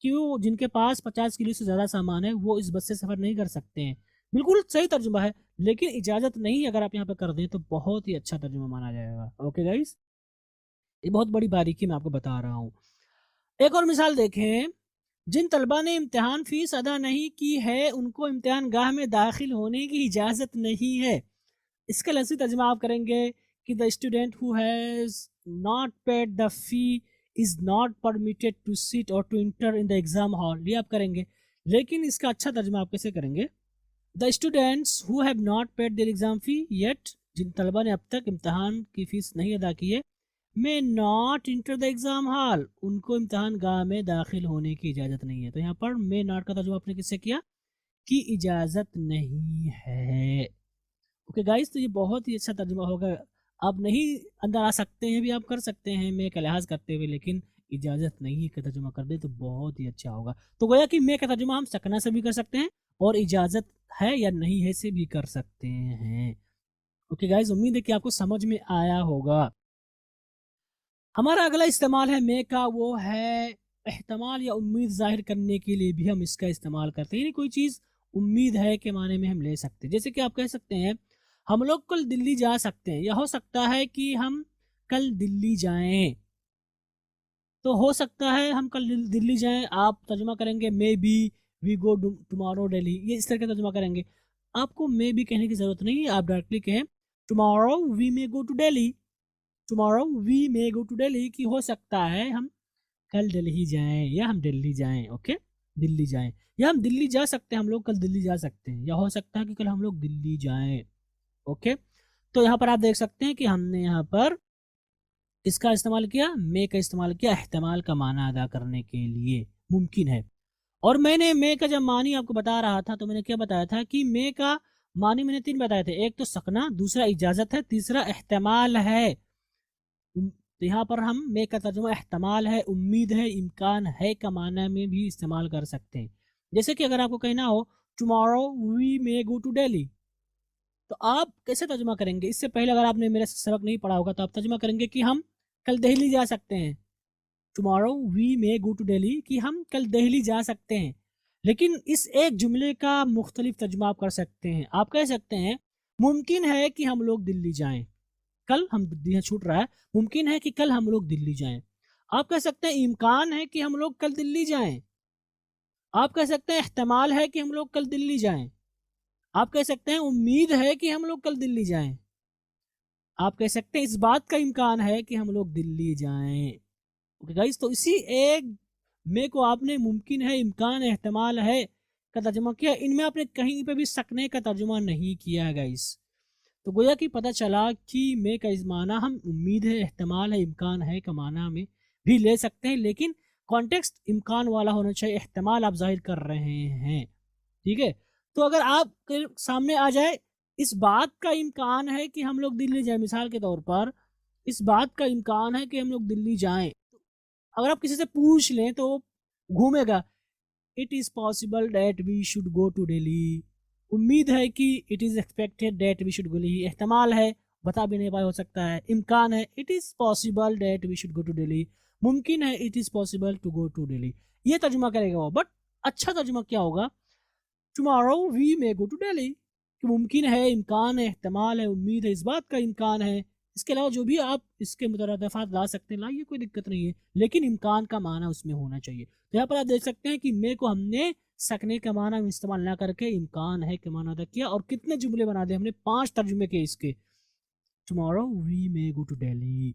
Speaker 8: कि वो जिनके पास 50 किलो से ज़्यादा सामान है वो इस बस से सफ़र नहीं कर सकते हैं। बिल्कुल सही तर्जुमा है, लेकिन इजाज़त नहीं अगर आप यहाँ पे कर दें तो बहुत ही अच्छा तर्जुमा माना जाएगा। ओके गाइस, ये बहुत बड़ी बारीकी मैं आपको बता रहा हूँ। एक और मिसाल देखें, जिन तलबा ने इम्तिहान फ़ीस अदा नहीं की है उनको इम्तिहान गाह में दाखिल होने की इजाज़त नहीं है। इसका लफ्ज़ी तर्जुमा आप करेंगे कि the student who has not paid the fee is not permitted to sit और to enter in the exam hall, ये आप करेंगे। लेकिन इसका अच्छा तर्जुमा आप कैसे करेंगे? The students who have not paid their exam fee yet, जिन तलबा ने अब तक इम्तहान की फ़ीस नहीं अदा की है, may not enter the exam hall, उनको इम्तहान गाह में दाखिल होने की इजाज़त नहीं है। तो यहाँ पर मे नॉट का तर्जुमा आपने किससे किया? कि इजाज़त नहीं है। ओके गाइस, तो ये बहुत ही अच्छा तर्जुमा होगा। आप नहीं अंदर आ सकते हैं भी आप कर सकते हैं मे का लिहाज करते हुए, लेकिन इजाज़त नहीं का तर्जुमा कर दे तो बहुत ही अच्छा होगा। तो गोया कि मे का तर्जुमा हम सकना से भी कर सकते हैं और इजाज़त है या नहीं है से भी कर सकते हैं। ओके गाइस, उम्मीद है कि आपको समझ में आया होगा। हमारा अगला इस्तेमाल है मे का, वो है एहतमाल या उम्मीद ज़ाहिर करने के लिए भी हम इसका इस्तेमाल करते हैं। यानी कोई चीज़ उम्मीद है के माने में हम ले सकते हैं। जैसे कि आप कह सकते हैं हम लोग कल दिल्ली जा सकते हैं, या हो सकता है कि हम कल दिल्ली जाएं। तो हो सकता है हम कल दिल्ली जाएं, आप तर्जुमा करेंगे maybe we go tomorrow Delhi, ये इस तरह का तर्जुमा करेंगे। आपको मे बी कहने की ज़रूरत नहीं है, आप डायरेक्टली कहें tomorrow we may go to Delhi, tomorrow we may go to Delhi, कि हो सकता है हम कल दिल्ली जाएं या हम दिल्ली जाएं। ओके, दिल्ली जाएं या हम दिल्ली जा सकते हैं, हम लोग कल दिल्ली जा सकते हैं, या हो सकता है कि कल हम लोग दिल्ली जाएं। ओके, तो यहाँ पर आप देख सकते हैं कि हमने यहाँ पर किसका इस्तेमाल किया? मे का इस्तेमाल किया एहतमाल का माना अदा करने के लिए, मुमकिन है। और मैंने मे का जब मानी आपको बता रहा था तो मैंने क्या बताया था कि मे का मानी मैंने 3 बताए थे, एक तो सकना, दूसरा इजाज़त है, तीसरा एहतमाल है। तो यहाँ पर हम मे का तर्जुमा एहतमाल है, उम्मीद है, इम्कान है का माना में भी इस्तेमाल कर सकते हैं। जैसे कि अगर आपको कहना हो tomorrow we may go to Delhi, तो आप कैसे तर्जुमा करेंगे? इससे पहले अगर आपने मेरा सबक नहीं पढ़ा होगा तो आप तर्जुमा करेंगे कि हम कल दिल्ली जा सकते हैं। Tomorrow we may go to Delhi, कि हम कल दिल्ली जा सकते हैं। लेकिन इस एक जुमले का मुख्तलिफ तर्जुमा आप कर सकते हैं। आप कह सकते हैं मुमकिन है कि हम लोग दिल्ली जाएं, कल हम दिल्ली छूट रहा है, मुमकिन है कि कल हम लोग दिल्ली जाएं। आप कह सकते हैं इम्कान है कि हम लोग कल दिल्ली जाएं। आप कह सकते हैं एहतमाल है कि हम लोग कल दिल्ली जाएं। आप कह सकते हैं उम्मीद है कि हम लोग कल दिल्ली जाएं। आप कह सकते हैं इस बात का इम्कान है कि हम लोग दिल्ली जाएं। ओके गाइस, तो इसी एक में को आपने मुमकिन है, इम्कान, एहतमाल है का तर्जुमा किया। इनमें आपने कहीं पे भी सकने का तर्जुमा नहीं किया है गाइस। तो गोया कि पता चला कि मे का इस माना हम उम्मीद है, एहतमाल है, इम्कान है का माना में भी ले सकते हैं, लेकिन कॉन्टेक्स्ट इम्कान वाला होना चाहिए, एहतमाल आप जाहिर कर रहे हैं। ठीक है, तो अगर आप सामने आ जाए इस बात का इम्कान है कि हम लोग दिल्ली जाएं, मिसाल के तौर पर इस बात का इम्कान है कि हम लोग दिल्ली जाएं। अगर आप किसी से पूछ लें तो घूमेगा, it is possible that we should go to Delhi. उम्मीद है कि it is expected that we should go Delhi. एहतमाल है, बता भी नहीं पाए, हो सकता है। इम्कान है, it is possible that we should go to Delhi. मुमकिन है, it is possible to go to Delhi. ये तर्जुमा करेगा वो। बट अच्छा तर्जुमा क्या होगा? Tomorrow we may go to Delhi. कि मुमकिन है, इम्कान है, एहतमाल है, उम्मीद है, इस बात का इम्कान है। इसके अलावा जो भी आप इसके मुतरदफात ला सकते हैं, लाइए, कोई दिक्कत नहीं है, लेकिन इम्कान का माना उसमें होना चाहिए। तो यहाँ पर आप देख सकते हैं कि मे को हमने सकने का माना इस्तेमाल ना करके इम्कान है के माना अदा किया। और कितने जुमले बना दिए हमने? 5 तर्जुमे के इसके। Tomorrow we may go to Delhi.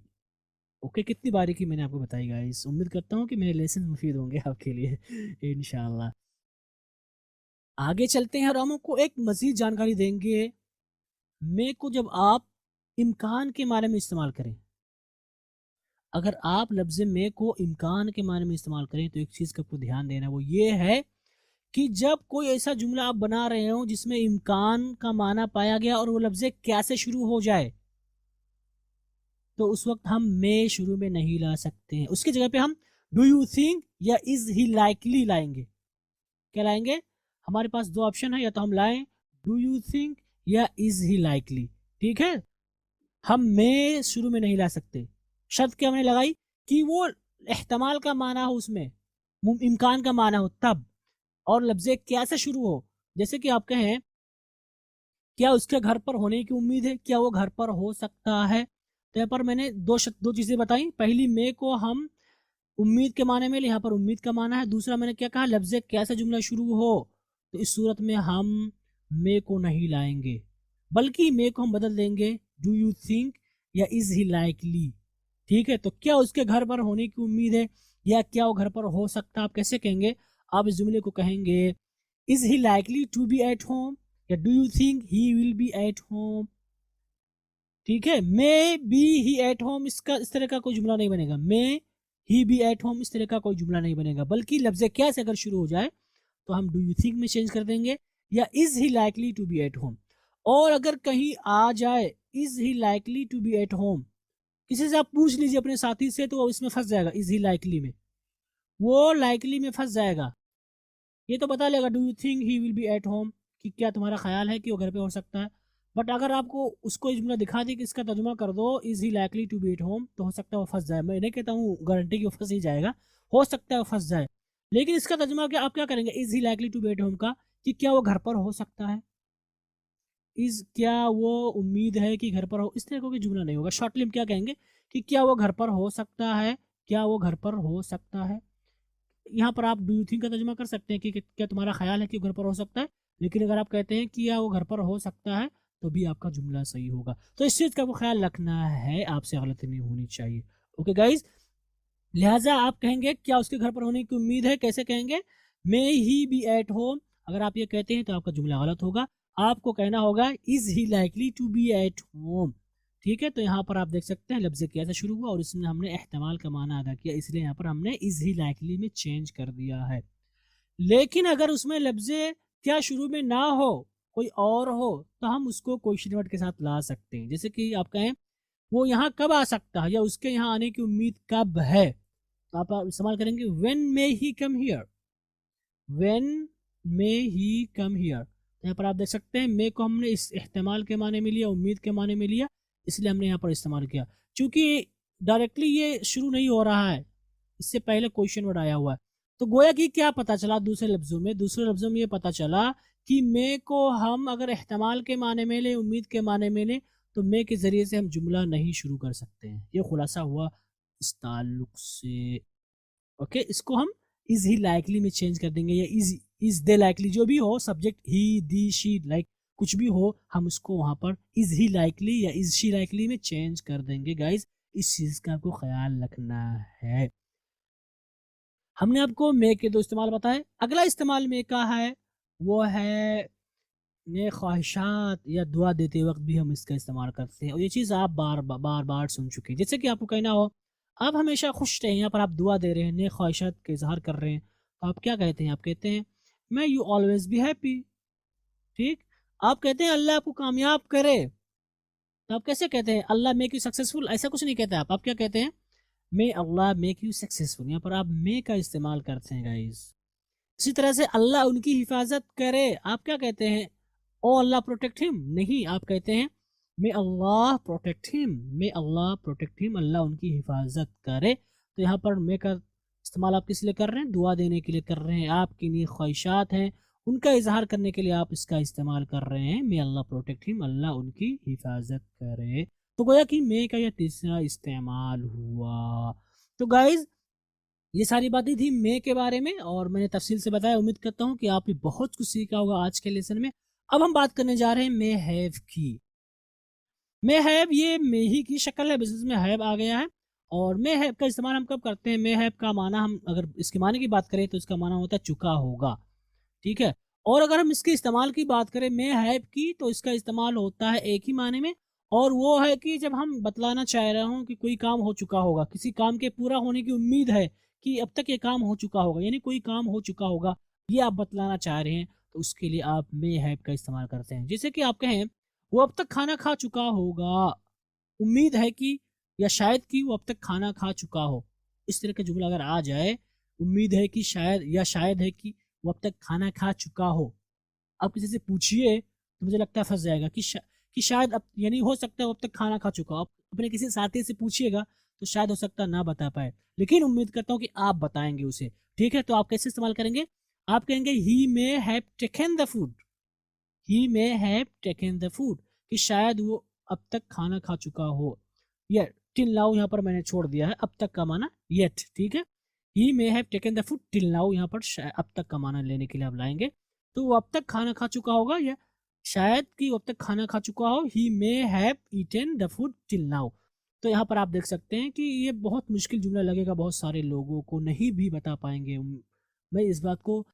Speaker 8: Okay, कितनी बारीकी मैंने आपको बताई गाइस। उम्मीद करता हूँ कि मेरे लेसन मुफीद होंगे आपके लिए इंशाल्लाह। आगे चलते हैं और हम आपको एक मज़ीद जानकारी देंगे। मे को जब आप इम्कान के माने में इस्तेमाल करें, अगर आप लफ्ज़ मे को इम्कान के माने में इस्तेमाल करें तो एक चीज़ का आपको ध्यान देना, वो ये है कि जब कोई ऐसा जुमला आप बना रहे हो जिसमें इम्कान का माना पाया गया और वो लफ्ज़ क्या से शुरू हो जाए, तो उस वक्त हम मे शुरू में नहीं ला सकते हैं। उसकी जगह पे हम डू यू थिंक या इज़ ही लाइकली लाएंगे। क्या लाएंगे? हमारे पास 2 ऑप्शन है, या तो हम लाएं डू यू थिंक या इज़ ही लाइकली। ठीक है, हम मे शुरू में नहीं ला सकते। शर्त क्या हमने लगाई? कि वो एहतमाल का माना हो, उसमें इम्कान का माना हो तब, और लफ्ज़ क्या से शुरू हो। जैसे कि आप कहें क्या उसके घर पर होने की उम्मीद है, क्या वो घर पर हो सकता है। तो यहाँ पर मैंने दो चीज़ें बताई। पहली, मे को हम उम्मीद के माने में, यहाँ पर उम्मीद का माना है। दूसरा मैंने क्या कहा? लफ्ज़ क्या से जुमला शुरू हो, तो इस सूरत में हम मे को नहीं लाएंगे, बल्कि मे को हम बदल देंगे डू यू थिंक या इज़ ही लाइकली। ठीक है, तो क्या उसके घर पर होने की उम्मीद है या क्या वो घर पर हो सकता है। आप कैसे कहेंगे? आप इस जुमले को कहेंगे is he likely to be at home या do you think he will be at home. ठीक है, may be he at home, इसका इस तरह का कोई जुमला नहीं बनेगा। May he be at home, इस तरह का कोई जुमला नहीं बनेगा, बल्कि लफ्ज़ क्या से अगर शुरू हो जाए तो हम डू यू थिंक में चेंज कर देंगे या is he likely to be at home. और अगर कहीं आ जाए is he likely to be at home, किसी से आप पूछ लीजिए अपने साथी से, तो वो इसमें फंस जाएगा, इज़ ही लाइकली में, वो लाइकली में फंस जाएगा। ये तो बता लेगा do you think he will be at home, कि क्या तुम्हारा ख्याल है कि वो घर पे हो सकता है। बट अगर आपको उसको जुमला दिखा दी कि इसका तर्जुमा कर दो is he likely to be at home, तो हो सकता है वो फंस जाए। मैं नहीं कहता हूँ गारंटी कि वो फंस ही जाएगा, हो सकता है वो फंस जाए। लेकिन इसका तर्जुमा क्या आप क्या करेंगे is he likely to be at home का, कि क्या वो घर पर हो सकता है, इज़ क्या वो उम्मीद है कि घर पर हो, इस तरह का कोई जुमला नहीं होगा। शॉर्टली हम क्या कहेंगे कि क्या वो घर पर हो सकता है, क्या वो घर पर हो सकता है। यहाँ पर आप डू यू थिंक का तर्जुमा कर सकते हैं कि क्या तुम्हारा ख्याल है कि घर पर हो सकता है। लेकिन अगर आप कहते हैं कि क्या वो घर पर हो सकता है, तो भी आपका जुमला सही होगा। तो इस चीज़ का आपको ख्याल रखना है, आपसे गलती नहीं होनी चाहिए। ओके गाइज, लिहाजा आप कहेंगे क्या उसके घर पर होने की उम्मीद है, कैसे कहेंगे? मे ही बी एट होम। अगर आप ये कहते हैं तो आपका जुमला गलत होगा, आपको कहना होगा is he likely to be at home. ठीक है, तो यहाँ पर आप देख सकते हैं लफ्ज़ कैसे शुरू हुआ और इसमें हमने एहतमाल का माना अदा किया, इसलिए यहाँ पर हमने इज़ ही लाइकली में चेंज कर दिया है। लेकिन अगर उसमें लफ्ज़ क्या शुरू में ना हो, कोई और हो, तो हम उसको क्वेश्चन वर्ड के साथ ला सकते हैं। जैसे कि आप कहें वो यहाँ कब आ सकता है या उसके यहाँ आने की उम्मीद कब है, तो आप इस्तेमाल करेंगे when may he come here, when may he come here. यहाँ पर आप देख सकते हैं मे को हमने इस एहतमाल के माने में लिया, उम्मीद के माने में लिया, इसलिए हमने यहाँ पर इस्तेमाल किया। चूँकि डायरेक्टली ये शुरू नहीं हो रहा है, इससे पहले क्वेश्चन वर्ड आया हुआ है, तो गोया कि क्या पता चला दूसरे लफ्ज़ों में ये पता चला कि मे को हम अगर एहतमाल के माने में लें, उम्मीद के माने में लें, तो मे के ज़रिए से हम जुमला नहीं शुरू कर सकते हैं। ये खुलासा हुआ इस ताल्लुक से। ओके, इसको हम इज़ ही लाइकली में चेंज कर देंगे, या इज़ दे लाइकली, जो भी हो, subject he the she like कुछ भी हो, हम उसको वहाँ पर इज़ ही लाइकली या इज़ शी लाइकली में चेंज कर देंगे। गाइज, इस चीज़ का आपको ख्याल रखना है। हमने आपको मे के 2 इस्तेमाल बताए। अगला इस्तेमाल मे का है वो है ने ख्वाहिशात या दुआ देते वक्त भी हम इसका इस्तेमाल करते हैं, और ये चीज़ आप बार बार सुन चुके हैं। जैसे कि आपको कहना हो आप हमेशा खुश रहें, यहाँ पर आप दुआ दे रहे हैं, ने ख्वाहिशात का इजहार कर रहे हैं, तो आप क्या कहते हैं? आप कहते हैं may you always be happy. ठीक, आप कहते हैं अल्लाह आपको कामयाब करे, तो आप कैसे कहते हैं अल्लाह मेक यू सक्सेसफुल? ऐसा कुछ नहीं कहते आप क्या कहते हैं? मे अल्लाह मेक यू सक्सेसफुल। यहाँ पर आप मे का इस्तेमाल करते हैं गाइस। इसी तरह से अल्लाह उनकी हिफाजत करे, आप क्या कहते हैं? ओ अल्लाह प्रोटेक्ट हिम। नहीं, आप कहते हैं मे अल्लाह प्रोटेक्ट हिम, मे अल्लाह प्रोटेक्ट हिम, अल्लाह उनकी हिफाजत करे। तो यहाँ पर मे का इस्तेमाल आप किस लिए कर रहे हैं? दुआ देने के लिए कर रहे हैं, आपकी नी ख्वाहिशात हैं उनका इजहार करने के लिए आप इसका इस्तेमाल कर रहे हैं। मे अल्लाह प्रोटेक्ट हिम, अल्लाह उनकी हिफाजत करे। तो गोया कि मे का यह तीसरा इस्तेमाल हुआ। तो गाइज ये सारी बातें थी मे के बारे में और मैंने तफसील से बताया। उम्मीद करता हूँ कि आप भी बहुत कुछ सीखा होगा आज के लेसन में। अब हम बात करने जा रहे हैं मे हैव की। मे हैव ये मे ही की शक्ल है, बिजनेस में हैव आ गया है। और मे हैव का इस्तेमाल हम कब करते हैं? मे हैव का माना हम अगर इसके माने की बात करें तो इसका माना होता है चुका होगा, ठीक है। और अगर हम इसके इस्तेमाल की बात करें मे हैव की, तो इसका इस्तेमाल होता है एक ही माने में, और वो है कि जब हम बतलाना चाह रहे हों कि कोई काम हो चुका होगा, किसी काम के पूरा होने की उम्मीद है कि अब तक ये काम हो चुका होगा, यानी कोई काम हो चुका होगा, ये आप बतलाना चाह रहे हैं, तो उसके लिए आप मे हैव का इस्तेमाल करते हैं। जैसे कि आप कहें वो अब तक खाना खा चुका होगा, उम्मीद है कि या शायद कि वो अब तक खाना खा चुका हो। इस तरह का जुमला अगर आ जाए, उम्मीद है कि शायद या शायद है कि वो अब तक खाना खा चुका हो, आप किसी से पूछिए तो मुझे लगता है फंस जाएगा कि शायद अब, यानी हो सकता है वो अब तक खाना खा चुका हो। आप अपने किसी साथी से पूछिएगा तो शायद हो सकता है ना बता पाए, लेकिन उम्मीद करता हूँ कि आप बताएंगे उसे, ठीक है। तो आप कैसे इस्तेमाल करेंगे? आप कहेंगे he may have taken the food, he may have taken the food, कि शायद वो अब तक खाना खा चुका हो। या टिल नाउ यहाँ पर मैंने छोड़ दिया है, अब तक का माना येट, ठीक है। He may have taken the food till now, यहाँ पर अब तक का माना लेने के लिए आप लाएंगे, तो वो अब तक खाना खा चुका होगा या शायद कि वो अब तक खाना खा चुका हो। He may have eaten the food till now. तो यहाँ पर आप देख सकते हैं कि ये बहुत मुश्किल जुमला लगेगा, बहुत सारे लोगों को नहीं भी बता पाएंगे। मैं इस बात को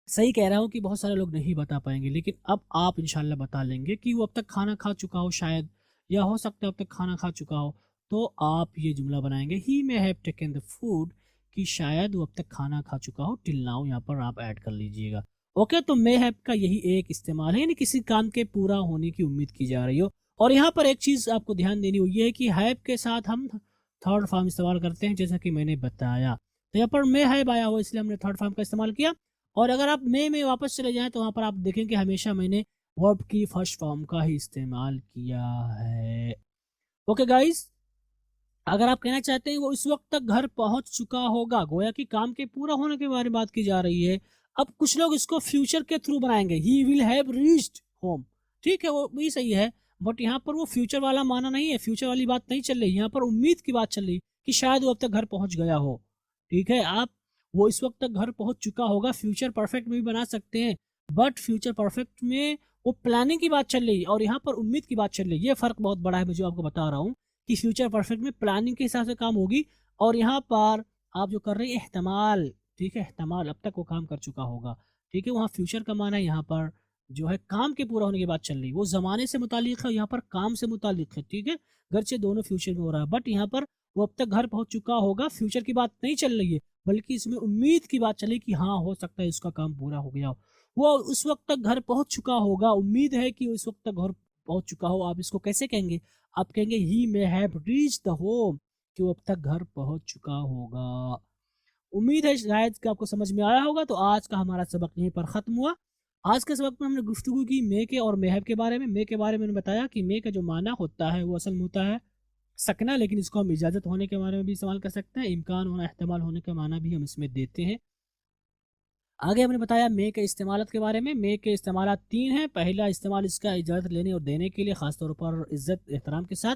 Speaker 8: सही कह रहा हूँ कि बहुत सारे लोग नहीं बता पाएंगे, लेकिन अब आप इंशाल्लाह बता लेंगे कि वो अब तक खाना खा चुका हो शायद, या हो सकता है अब तक खाना खा चुका हो। तो आप ये जुमला बनाएंगे he may have taken the food, कि शायद वो अब तक खाना खा चुका हो, टिल नाउ यहाँ पर आप ऐड कर लीजिएगा। ओके, तो मे हैव का यही एक इस्तेमाल है, यानी किसी काम के पूरा होने की उम्मीद की जा रही हो। और यहाँ पर एक चीज़ आपको ध्यान देनी हुई है कि हैव के साथ हम थर्ड फॉर्म इस्तेमाल करते हैं, जैसा कि मैंने बताया। तो यहाँ पर मे हैव आया हो इसलिए हमने थर्ड फॉर्म का इस्तेमाल किया। और अगर आप मे में वापस चले जाएं तो वहाँ पर आप देखेंगे हमेशा मैंने वर्ब की फर्स्ट फॉर्म का ही इस्तेमाल किया है। ओके गाइस, अगर आप कहना चाहते हैं वो इस वक्त तक घर पहुंच चुका होगा, गोया कि काम के पूरा होने के बारे में बात की जा रही है। अब कुछ लोग इसको फ्यूचर के थ्रू बनाएंगे, he will have reached home, ठीक है, वो भी सही है, बट यहाँ पर वो फ्यूचर वाला माना नहीं है, फ्यूचर वाली बात नहीं चल रही, यहाँ पर उम्मीद की बात चल रही कि शायद वो अब तक घर पहुंच गया हो, ठीक है। आप वो इस वक्त तक घर पहुंच चुका होगा फ्यूचर परफेक्ट में भी बना सकते हैं, बट फ्यूचर परफेक्ट में वो प्लानिंग की बात चल रही है और यहाँ पर उम्मीद की बात चल रही है। ये फर्क बहुत बड़ा है, मैं जो आपको बता रहा हूँ कि फ्यूचर परफेक्ट में प्लानिंग के हिसाब से काम होगी, और यहाँ पर आप जो कर रहे हैं एहतमाल, ठीक है, एहतमाल अब तक वो काम कर चुका होगा, ठीक है। वहाँ फ्यूचर का माना है, यहाँ पर जो है काम के पूरा होने की बात चल रही है, वो ज़माने से मुतालिक है, यहाँ पर काम से मुतालिक है, ठीक है। घर से दोनों फ्यूचर में हो रहा है, बट यहाँ पर वो अब तक घर पहुँच चुका होगा, फ्यूचर की बात नहीं चल रही है, बल्कि इसमें उम्मीद की बात चली कि हाँ हो सकता है इसका काम पूरा हो गया हो, वो उस वक्त तक घर पहुँच चुका होगा, उम्मीद है कि उस वक्त तक घर पहुँच चुका हो। आप इसको कैसे कहेंगे? आप कहेंगे he may have reached the home, कि वो अब तक घर पहुँच चुका होगा। उम्मीद है शायद कि आपको समझ में आया होगा। तो आज का हमारा सबक यहीं पर ख़त्म हुआ। आज के सबक में हमने गुफ्तगू की मे के और मे हैव के बारे में। मे के बारे में मैंने बताया कि मे का जो माना होता है वो असल में होता है सकना, लेकिन इसको हम इजाज़त होने के बारे में भी इस्तेमाल कर सकते हैं, इम्कान होना, एहतमाल होने का माना भी हम इसमें देते हैं। आगे हमने बताया मे के इस्तेमाल के बारे में। मे के इस्तेमाल 3 हैं। पहला इस्तेमाल इसका इजाज़त लेने और देने के लिए, ख़ासतौर पर इज़्ज़त एहतराम के साथ।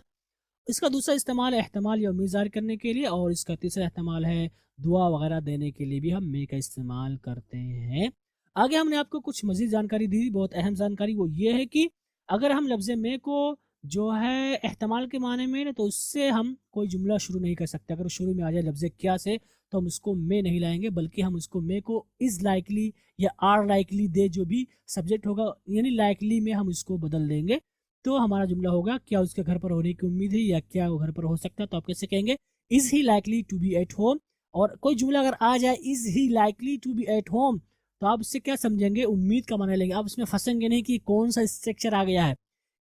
Speaker 8: इसका दूसरा इस्तेमाल है एहतमाल या उम्मीद ज़ाहिर करने के लिए, और इसका तीसरा इस्तेमाल है दुआ वगैरह देने के लिए भी हम मे का इस्तेमाल करते हैं। आगे हमने आपको कुछ मज़ीद जानकारी दी, बहुत अहम जानकारी, वो ये है कि अगर हम लफ्ज़ मे को जो है एहतमाल के माने में, तो उससे हम कोई जुमला शुरू नहीं कर सकते। अगर शुरू में आ जाए लफ्ज़ क्या से, तो हम उसको मे नहीं लाएंगे, बल्कि हम उसको मे को इज़ लाइकली या आर लाइकली दे, जो भी सब्जेक्ट होगा, यानी लाइकली में हम इसको बदल देंगे। तो हमारा जुमला होगा क्या उसके घर पर होने की उम्मीद है, या क्या वो घर पर हो सकता है। तो आप कैसे कहेंगे? Is he likely to be at home. और कोई जुमला अगर आ जाए is he likely to be at home, तो आप इससे क्या समझेंगे, उम्मीद का माना लेंगे, आप इसमें फंसेंगे नहीं कि कौन सा स्ट्रक्चर आ गया है।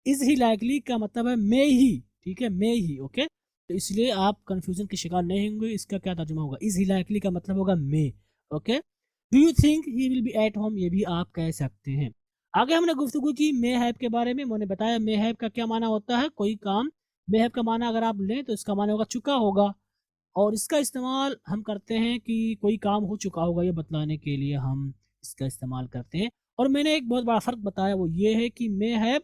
Speaker 8: इज ही लाइकली का मतलब है मे ही, ठीक है, मे ही, ओके। तो इसलिए आप कंफ्यूजन के शिकार नहीं होंगे। इसका क्या तर्जुमा होगा, इज ही लाइकली का मतलब होगा may, okay. Do you think he will be at home, ये भी आप कह सकते हैं। आगे हमने गुफ्तगू की मे हैव के बारे में। मैंने बताया मे हैव का क्या माना होता है, कोई काम। मे हैव का माना अगर आप लें तो इसका माना होगा चुका होगा, और इसका इस्तेमाल हम करते हैं कि कोई काम हो चुका होगा ये बतलाने के लिए हम इसका इस्तेमाल करते हैं। और मैंने एक बहुत बड़ा फ़र्क बताया, वो ये है कि मे हैव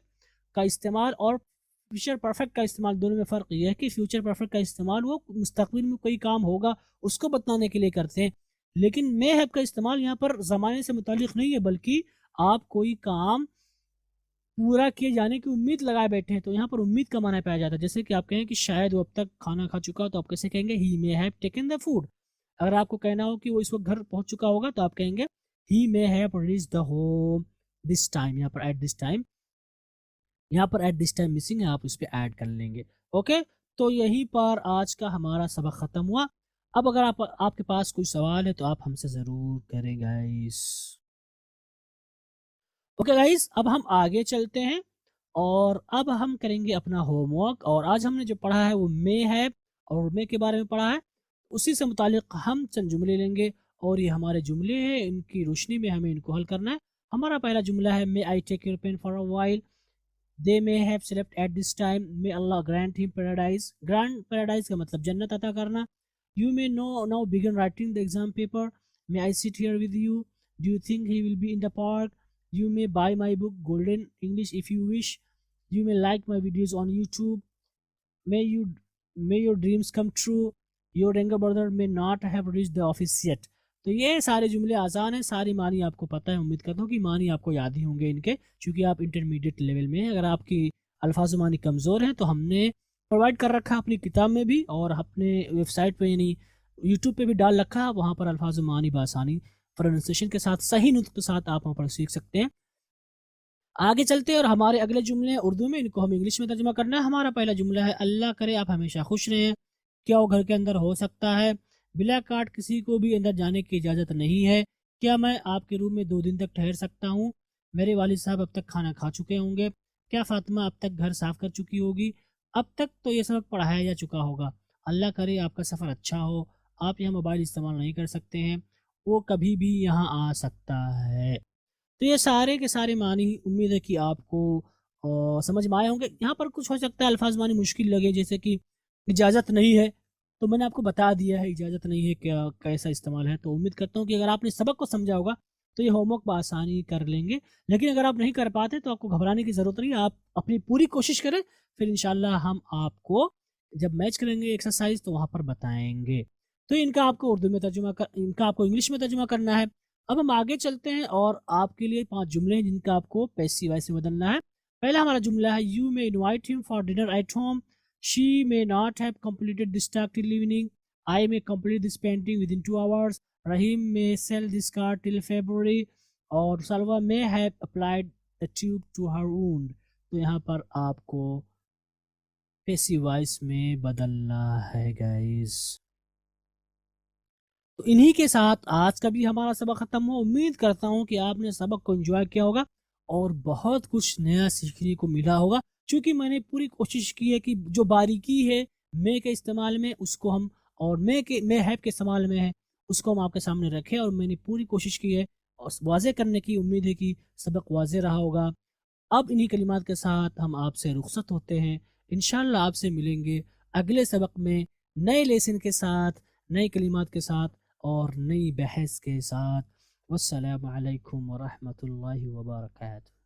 Speaker 8: का इस्तेमाल और फ्यूचर परफेक्ट का इस्तेमाल, दोनों में फ़र्क ये है कि फ्यूचर परफेक्ट का इस्तेमाल वो मुस्तक़बिल में कोई काम होगा उसको बतलाने के लिए करते हैं, लेकिन मे हैव का इस्तेमाल यहाँ पर ज़माने से मुतालिक नहीं है, बल्कि आप कोई काम पूरा किए जाने की उम्मीद लगाए बैठे हैं, तो यहाँ पर उम्मीद का माना पाया जाता है। जैसे कि आप कहें कि शायद वो अब तक खाना खा चुका हो, तो आप कैसे कहेंगे, he may have taken the food. अगर आपको कहना हो कि वो इस वक्त घर पहुंच चुका होगा, तो आप कहेंगे he may have reached the home this time. यहाँ पर एट दिस टाइम, यहाँ पर एट दिस टाइम मिसिंग है, आप उस पर ऐड कर लेंगे, ओके। तो यहीं पर आज का हमारा सबक ख़त्म हुआ। अब अगर आपके पास कोई सवाल है तो आप हमसे ज़रूर करें गाइस। ओके गाइस, अब हम आगे चलते हैं और अब हम करेंगे अपना होमवर्क। और आज हमने जो पढ़ा है वो मे है और मे के बारे में पढ़ा है, उसी से मुतालिक हम चंद जुमले लेंगे और ये हमारे जुमले हैं, इनकी रोशनी में हमें इनको हल करना है। हमारा पहला जुमला है, may I take your pen for a while, they may have slept at this time, may Allah grant him paradise. Grant paradise का मतलब जन्नत अता करना। You may know now begin writing the exam paper, may I sit here with you, do you think he will be in the park, you may buy my book Golden English if you wish, you may like my videos on YouTube, may your dreams come true, your younger brother may not have reached the office yet। तो ये सारे जुमले आसान हैं, सारी मानी आपको पता है। उम्मीद करता हूँ कि मानी आपको याद ही होंगे इनके, क्योंकि आप इंटरमीडिएट लेवल में हैं। अगर आपकी अल्फाज मानी कमज़ोर हैं तो हमने प्रोवाइड कर रखा अपनी किताब में भी और अपने वेबसाइट पे यानी यूट्यूब पे भी डाल रखा है। वहाँ पर अल्फाज मानी बासानी प्रोनाउंसिएशन के साथ, सही नुत्क के साथ आप वहाँ पर सीख सकते हैं। आगे चलते हैं और हमारे अगले जुमले हैं उर्दू में, इनको हम इंग्लिश में तर्जुमा करना है। हमारा पहला जुमला है, अल्लाह करे आप हमेशा खुश रहें। क्या वो घर के अंदर हो सकता है? बिला कार्ड किसी को भी अंदर जाने की इजाज़त नहीं है। क्या मैं आपके रूम में 2 दिन तक ठहर सकता हूँ? मेरे वालिद साहब अब तक खाना खा चुके होंगे। क्या फातिमा अब तक घर साफ़ कर चुकी होगी? अब तक तो ये सबक पढ़ाया जा चुका होगा। अल्लाह करे आपका सफ़र अच्छा हो। आप यहाँ मोबाइल इस्तेमाल नहीं कर सकते हैं, वो कभी भी यहाँ आ सकता है। तो ये सारे के सारे मानी उम्मीद है कि आपको समझ में आए होंगे। यहाँ पर कुछ हो सकता है अल्फाज मानी मुश्किल लगे, जैसे कि इजाज़त नहीं है, तो मैंने आपको बता दिया है इजाज़त नहीं है क्या कैसा इस्तेमाल है। तो उम्मीद करता हूँ कि अगर आपने सबक को समझा होगा तो ये होमवर्क बआसानी कर लेंगे। लेकिन अगर आप नहीं कर पाते तो आपको घबराने की ज़रूरत नहीं है, आप अपनी पूरी कोशिश करें, फिर इंशाल्लाह हम आपको जब मैच करेंगे एक्सरसाइज तो वहाँ पर बताएँगे। तो इनका आपको उर्दू में तर्जुमा इनका आपको इंग्लिश में तर्जुमा करना है। अब हम आगे चलते हैं और आपके लिए 5 जुमले हैं जिनका आपको पैसिव वॉइस में बदलना है। पहला हमारा जुमला है, you may invite him for dinner at home, she may not have completed this task till evening, I may complete this painting within 2 hours, Rahim may sell this car till February, और Salwa may have applied the tube to her wound. तो यहाँ पर आपको passive voice में बदलना है guys. तो इन्हीं के साथ आज का भी हमारा सबक ख़त्म हुआ। उम्मीद करता हूँ कि आपने सबक को एंजॉय किया होगा और बहुत कुछ नया सीखने को मिला होगा, क्योंकि मैंने पूरी कोशिश की है कि जो बारीकी है मे के इस्तेमाल में उसको हम, और मे हैव के इस्तेमाल में है उसको हम आपके सामने रखें, और मैंने पूरी कोशिश की है और वाज़े करने की उम्मीद है कि सबक वाज़े रहा होगा। अब इन्हीं कलिमात के साथ हम आपसे रुखसत होते हैं। इंशाअल्लाह आपसे मिलेंगे अगले सबक में नए लेसन के साथ, नए कलिमात के साथ और नई बहस के साथ। वस्सलामु अलैकुम व रहमतुल्लाहि व बरकातहू।